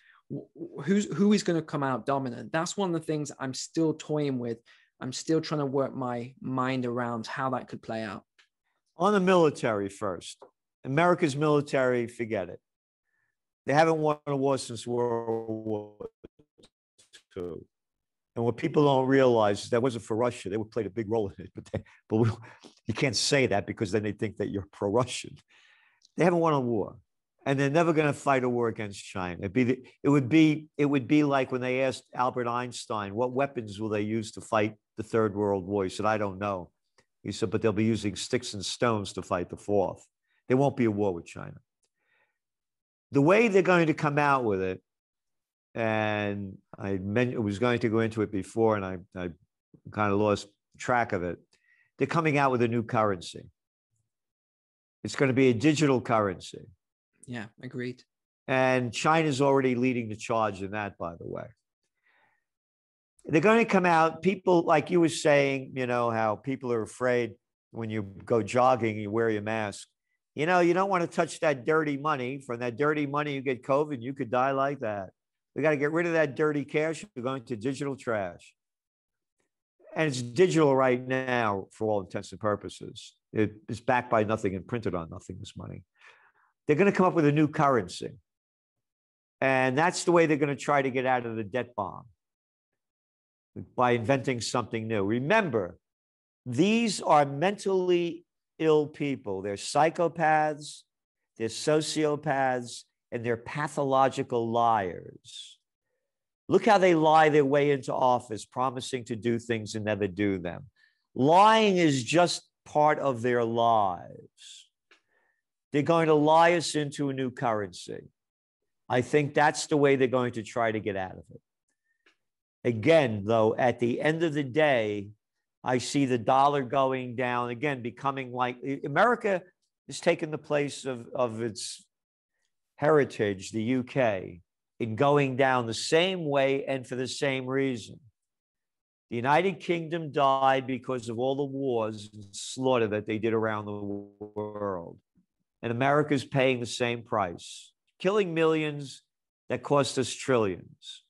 Who is going to come out dominant? That's one of the things I'm still toying with. I'm still trying to work my mind around how that could play out. On the military first, America's military, forget it. They haven't won a war since World War II. And what people don't realize is that wasn't for Russia. They would play a big role in it, but you can't say that because then they think that you're pro-Russian. They haven't won a war, and they're never going to fight a war against China. It would be like when they asked Albert Einstein, what weapons will they use to fight the Third World War? He said, I don't know. He said, but they'll be using sticks and stones to fight the fourth. There won't be a war with China. The way they're going to come out with it, and I was going to go into it before, and I kind of lost track of it. They're coming out with a new currency. It's going to be a digital currency. Yeah, agreed. And China's already leading the charge in that, by the way. They're going to come out, people, like you were saying, how people are afraid when you go jogging, you wear your mask. You don't want to touch that dirty money. From that dirty money, you get COVID, you could die like that. We got to get rid of that dirty cash. We're going to digital trash. And it's digital right now for all intents and purposes. It's backed by nothing and printed on nothing, this money. They're going to come up with a new currency. And that's the way they're going to try to get out of the debt bomb, by inventing something new. Remember, these are mentally ill people. They're psychopaths, they're sociopaths, and they're pathological liars. Look how they lie their way into office, promising to do things and never do them. Lying is just part of their lives. They're going to lie us into a new currency. I think that's the way they're going to try to get out of it. Again, though, at the end of the day, I see the dollar going down again, becoming like America has taken the place of its heritage, the UK, in going down the same way and for the same reason. The United Kingdom died because of all the wars and slaughter that they did around the world. And America's paying the same price, killing millions that cost us trillions.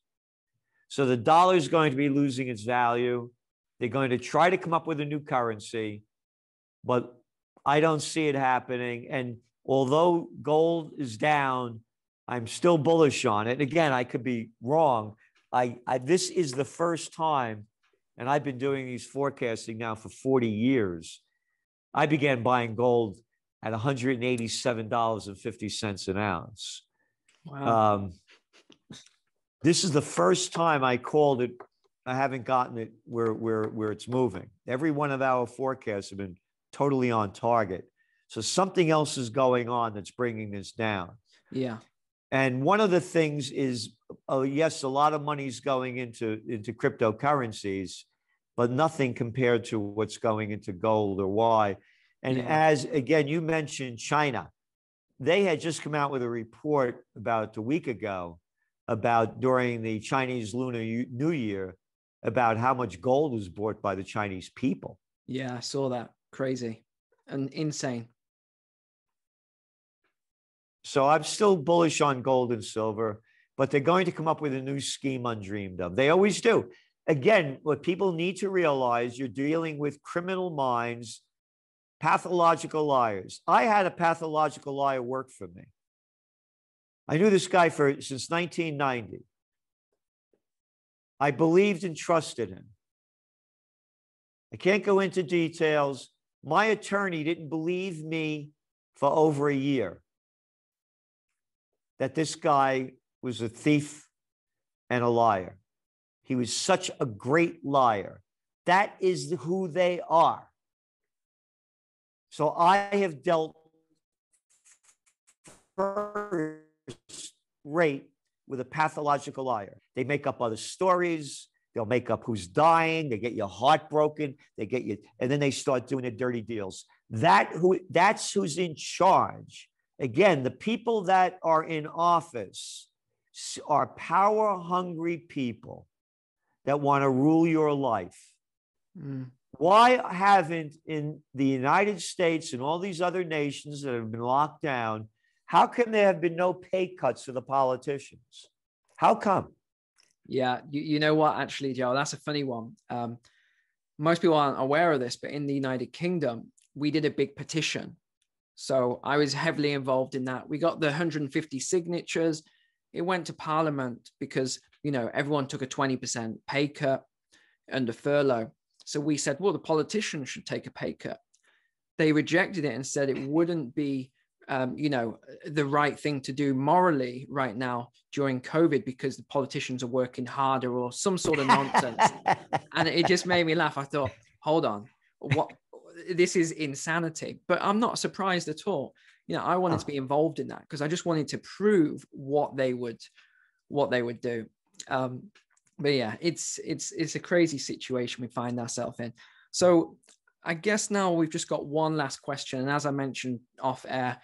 So the dollar is going to be losing its value. They're going to try to come up with a new currency, but I don't see it happening. And although gold is down, I'm still bullish on it. Again, I could be wrong. This is the first time, and I've been doing these forecasting now for 40 years. I began buying gold at $187.50 an ounce. Wow. This is the first time I called it. I haven't gotten it where it's moving. Every one of our forecasts have been totally on target. So something else is going on that's bringing this down. Yeah. And one of the things is, yes, a lot of money's going into cryptocurrencies, but nothing compared to what's going into gold or why. And as, again, you mentioned China, they had just come out with a report about a week ago about during the Chinese Lunar New Year about how much gold was bought by the Chinese people. Yeah, I saw that. Crazy and insane. So I'm still bullish on gold and silver, but they're going to come up with a new scheme undreamed of. They always do. Again, what people need to realize, you're dealing with criminal minds, pathological liars. I had a pathological liar work for me. I knew this guy since 1990. I believed and trusted him. I can't go into details. My attorney didn't believe me for over a year that this guy was a thief and a liar. He was such a great liar. That is who they are. So I have dealt first rate with a pathological liar. They make up other stories. They'll make up who's dying. They get your heart broken. They get you, and then they start doing the dirty deals. That's who's in charge. Again, the people that are in office are power-hungry people that want to rule your life. Mm. Why haven't in the United States and all these other nations that have been locked down, how come there have been no pay cuts for the politicians? How come? Yeah, you know what, actually, Joe, that's a funny one. Most people aren't aware of this, but in the United Kingdom, we did a big petition. So I was heavily involved in that. We got the 150 signatures. It went to Parliament because, everyone took a 20% pay cut under furlough. So we said, well, the politicians should take a pay cut. They rejected it and said it wouldn't be, the right thing to do morally right now during COVID because the politicians are working harder or some sort of nonsense. And it just made me laugh. I thought, hold on, what? This is insanity. But I'm not surprised at all. I wanted to be involved in that because I just wanted to prove what they would do. But yeah, it's a crazy situation we find ourselves in. So I guess now we've just got one last question. And as I mentioned off air,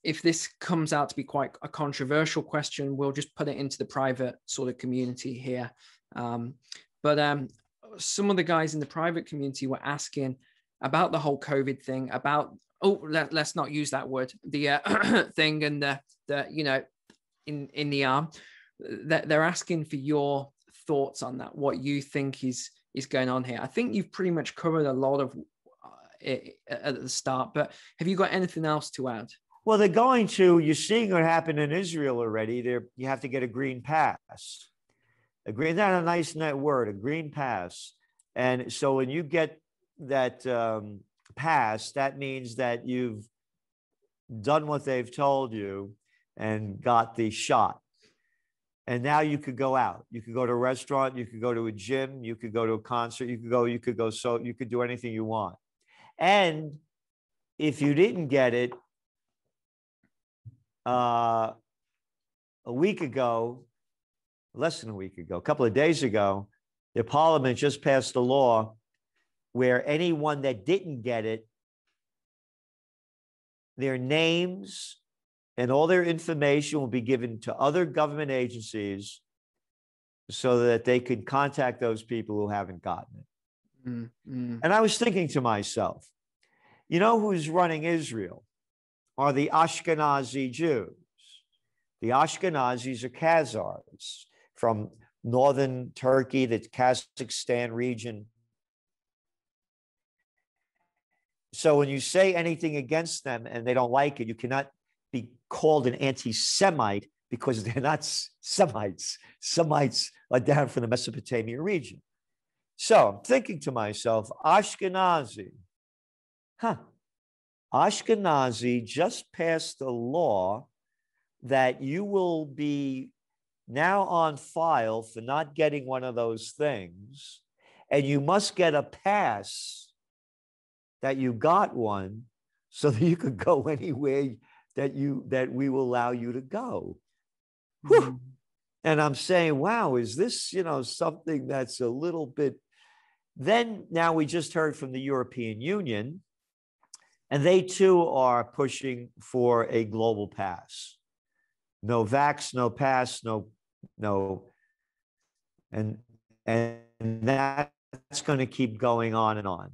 if this comes out to be quite a controversial question, we'll just put it into the private sort of community here. But some of the guys in the private community were asking about the whole COVID thing, about, let's not use that word, the thing and the in the arm. They're asking for your thoughts on that, what you think is going on here. I think you've pretty much covered a lot of it at the start, but have you got anything else to add? Well, you're seeing what happened in Israel already. You have to get a green pass. Not a nice net word, a green pass. And so when you get that pass, that means that you've done what they've told you and got the shot. And now you could go out. You could go to a restaurant. You could go to a gym. You could go to a concert. You could do anything you want. And if you didn't get it, a week ago, less than a week ago, a couple of days ago, the parliament just passed a law where anyone that didn't get it, their names and all their information will be given to other government agencies so that they can contact those people who haven't gotten it. Mm-hmm. And I was thinking to myself, you know who's running Israel? Are the Ashkenazi Jews. The Ashkenazis are Khazars from northern Turkey, the Kazakhstan region. So when you say anything against them and they don't like it, you cannot be called an anti-Semite because they're not Semites. Semites are down from the Mesopotamia region. So I'm thinking to myself, Ashkenazi, Ashkenazi just passed a law that you will be now on file for not getting one of those things, and you must get a pass that you got one so that you could go anywhere that we will allow you to go. Mm-hmm. And I'm saying, wow, is this, something that's a little bit. Then now we just heard from the European Union, and they too are pushing for a global pass. No vax, no pass, no, and that's going to keep going on and on.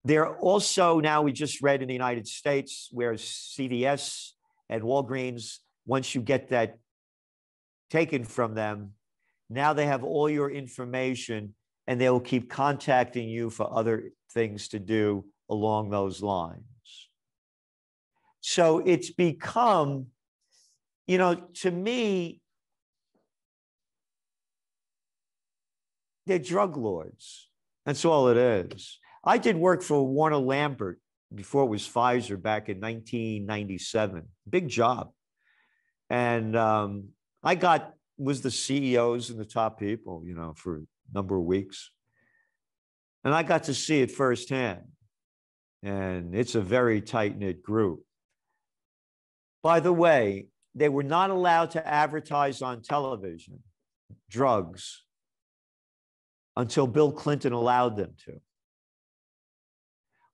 There also, now we just read in the United States where CVS and Walgreens, once you get that taken from them, now they have all your information and they will keep contacting you for other things to do along those lines. So it's become, to me, they're drug lords. That's all it is. I did work for Warner Lambert before it was Pfizer back in 1997. Big job. And I was the CEOs and the top people, for a number of weeks. And I got to see it firsthand. And it's a very tight-knit group. By the way, they were not allowed to advertise on television drugs until Bill Clinton allowed them to.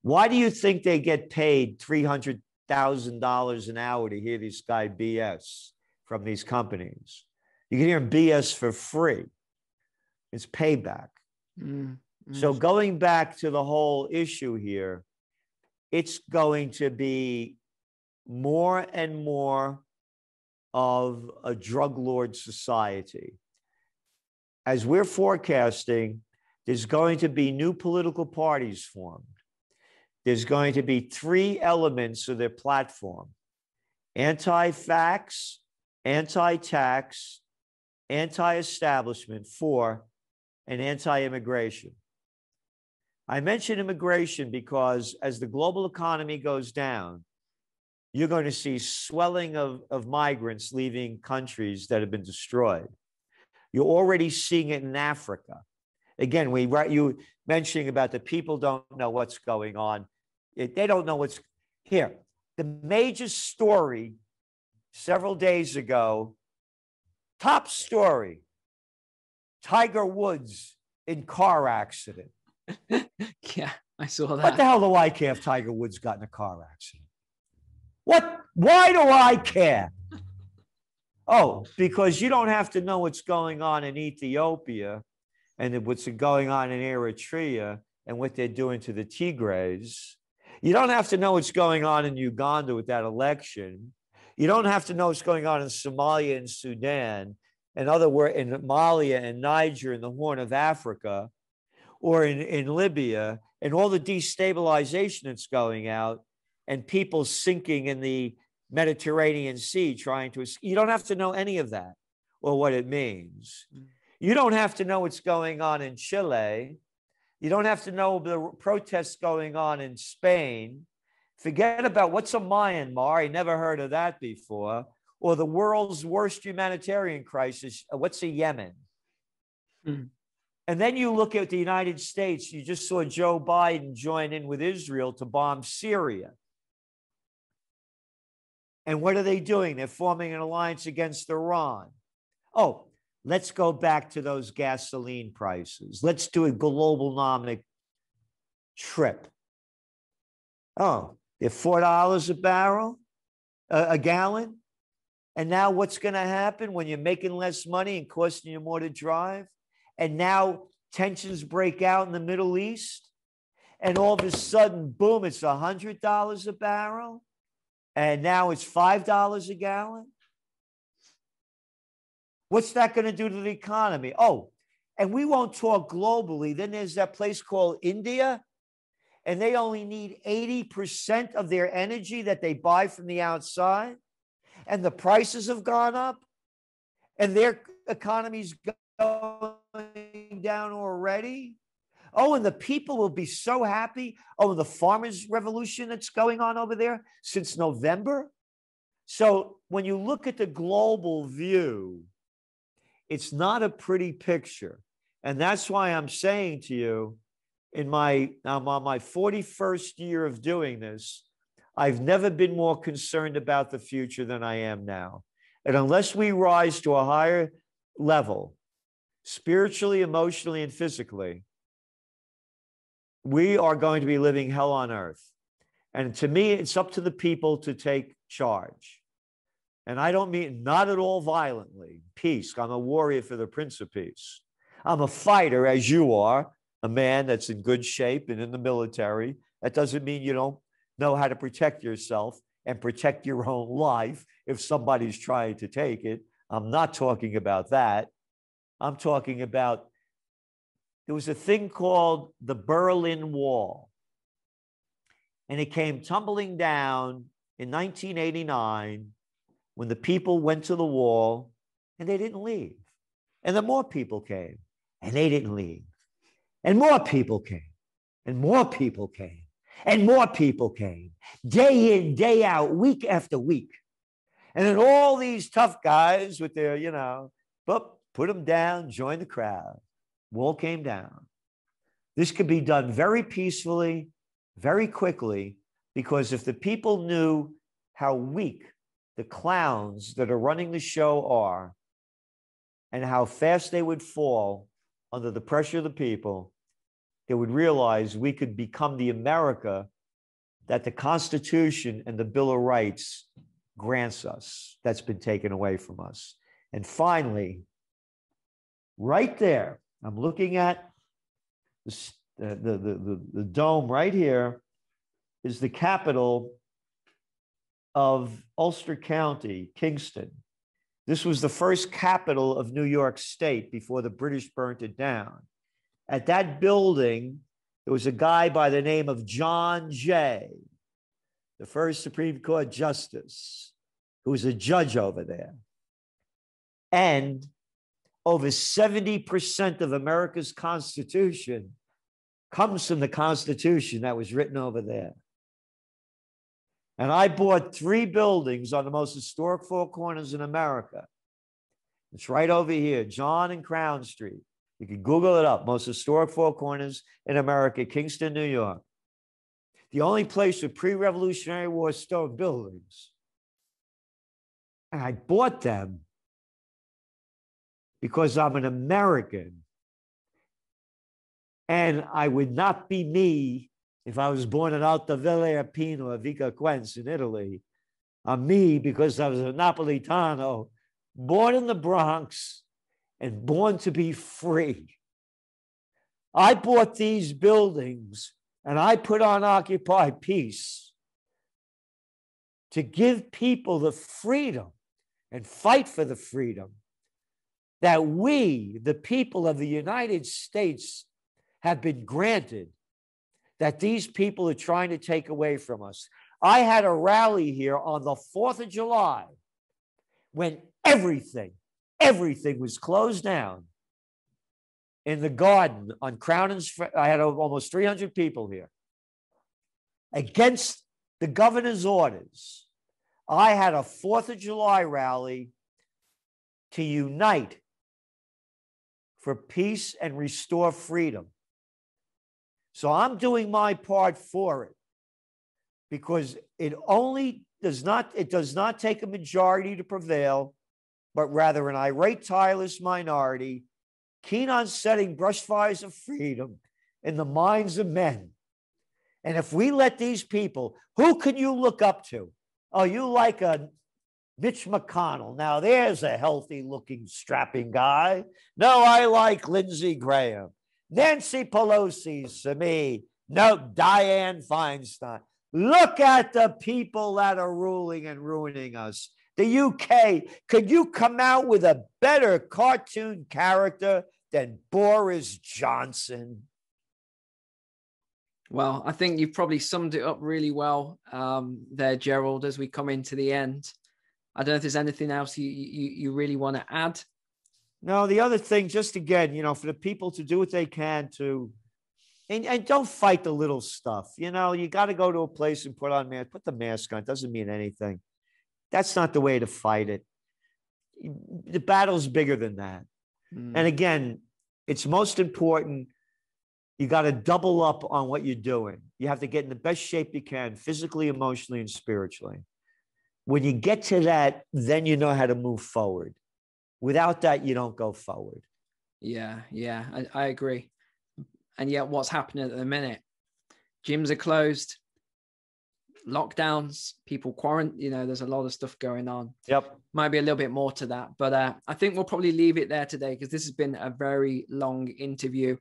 Why do you think they get paid $300,000 an hour to hear this guy BS from these companies? You can hear him BS for free. It's payback. Mm-hmm. So going back to the whole issue here, it's going to be more and more of a drug lord society. As we're forecasting, there's going to be new political parties formed. There's going to be 3 elements of their platform: anti-fax, anti-tax, anti-establishment, and anti-immigration. I mention immigration because as the global economy goes down, you're going to see swelling of migrants leaving countries that have been destroyed. You're already seeing it in Africa. Again, you mentioning about the people don't know what's going on. They don't know what's here. The major story several days ago, top story, Tiger Woods in car accident. Yeah, I saw that. What the hell do I care if Tiger Woods got in a car accident? Why do I care? Oh, because you don't have to know what's going on in Ethiopia and what's going on in Eritrea and what they're doing to the Tigrays. You don't have to know what's going on in Uganda with that election. You don't have to know what's going on in Somalia and Sudan, in Mali and Niger and the Horn of Africa, or in Libya, and all the destabilization that's going out, and people sinking in the Mediterranean Sea you don't have to know any of that or what it means. You don't have to know what's going on in Chile. You don't have to know the protests going on in Spain. Forget about what's a Myanmar. I never heard of that before. Or the world's worst humanitarian crisis. What's a Yemen? Mm. And then you look at the United States. You just saw Joe Biden join in with Israel to bomb Syria. And what are they doing? They're forming an alliance against Iran. Oh, let's go back to those gasoline prices. Let's do a global trip. Oh, they're $4 a barrel, a gallon. And now what's going to happen when you're making less money and costing you more to drive? And now tensions break out in the Middle East. And all of a sudden, boom, it's $100 a barrel. And now it's $5 a gallon. What's that going to do to the economy? Oh, and we won't talk globally. Then there's that place called India, and they only need 80% of their energy that they buy from the outside, and the prices have gone up, and their economy's going down already. Oh, and the people will be so happy. Oh, the farmers' revolution that's going on over there since November. So when you look at the global view, it's not a pretty picture. And that's why I'm saying to you, I'm on my 41st year of doing this, I've never been more concerned about the future than I am now. And unless we rise to a higher level, spiritually, emotionally, and physically, we are going to be living hell on earth. And to me, it's up to the people to take charge. And I don't mean not at all violently. Peace. I'm a warrior for the Prince of Peace. I'm a fighter, as you are, a man that's in good shape and in the military. That doesn't mean you don't know how to protect yourself and protect your own life if somebody's trying to take it. I'm not talking about that. I'm talking about, there was a thing called the Berlin Wall. And it came tumbling down in 1989 when the people went to the wall and they didn't leave. And then more people came and they didn't leave. And more people came and more people came and more people came, day in, day out, week after week. And then all these tough guys with their, put them down, join the crowd. Wall came down. This could be done very peacefully, very quickly, because if the people knew how weak the clowns that are running the show are and how fast they would fall under the pressure of the people, they would realize we could become the America that the Constitution and the Bill of Rights grants us. That's been taken away from us. And finally, right there, I'm looking at the dome right here is the capital of Ulster County, Kingston. This was the first capital of New York State before the British burnt it down. At that building, there was a guy by the name of John Jay, the first Supreme Court justice, who was a judge over there. And over 70% of America's Constitution comes from the Constitution that was written over there. And I bought 3 buildings on the most historic 4 corners in America. It's right over here, John and Crown Street. You can Google it up, most historic 4 corners in America, Kingston, New York. The only place with pre-Revolutionary War stone buildings. And I bought them because I'm an American. And I would not be me if I was born in Altavilla Irpino or Vico Quenz in Italy. I'm me because I was a Napolitano, born in the Bronx and born to be free. I bought these buildings and I put on Occupy Peace to give people the freedom and fight for the freedom that we, the people of the United States, have been granted, that these people are trying to take away from us. I had a rally here on the 4th of July when everything was closed down in the garden on Crown and I had almost 300 people here. Against the governor's orders, I had a 4th of July rally to unite for peace and restore freedom. So I'm doing my part for it because it does not take a majority to prevail, but rather an irate, tireless minority, keen on setting brush fires of freedom in the minds of men And if we let these people, who can you look up to? Oh, you like a Mitch McConnell. Now, there's a healthy looking, strapping guy. No, I like Lindsey Graham. Nancy Pelosi's to me. No, Dianne Feinstein. Look at the people that are ruling and ruining us. The UK, could you come out with a better cartoon character than Boris Johnson? Well, I think you've probably summed it up really well there, Gerald, as we come into the end. I don't know if there's anything else you really want to add. No, the other thing, just again, you know, for the people to do what they can to, and don't fight the little stuff. You know, you got to go to a place and put on mask. Put the mask on. It doesn't mean anything. That's not the way to fight it. The battle's bigger than that. And again, it's most important. You got to double up on what you're doing. You have to get in the best shape you can, physically, emotionally, and spiritually. When you get to that, then you know how to move forward. Without that, you don't go forward. Yeah, I agree. And yet what's happening at the minute? Gyms are closed, lockdowns, people quarantine, you know, there's a lot of stuff going on. Yep. Might be a little bit more to that, but I think we'll probably leave it there today because this has been a very long interview.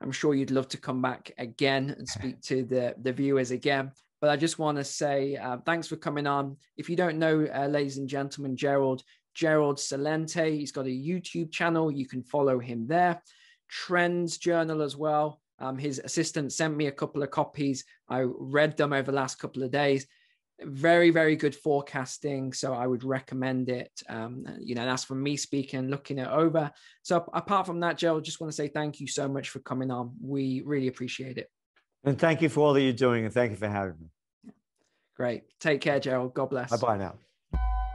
I'm sure you'd love to come back again and speak to the viewers again. But I just want to say thanks for coming on. If you don't know, ladies and gentlemen, Gerald Celente, he's got a YouTube channel. You can follow him there. Trends Journal as well. His assistant sent me a couple of copies. I read them over the last couple of days. Very, very good forecasting. So I would recommend it. You know, that's from me speaking, looking it over. So apart from that, Gerald, just want to say thank you so much for coming on. We really appreciate it. And thank you for all that you're doing. And thank you for having me. Great. Take care, Gerald. God bless. Bye-bye now.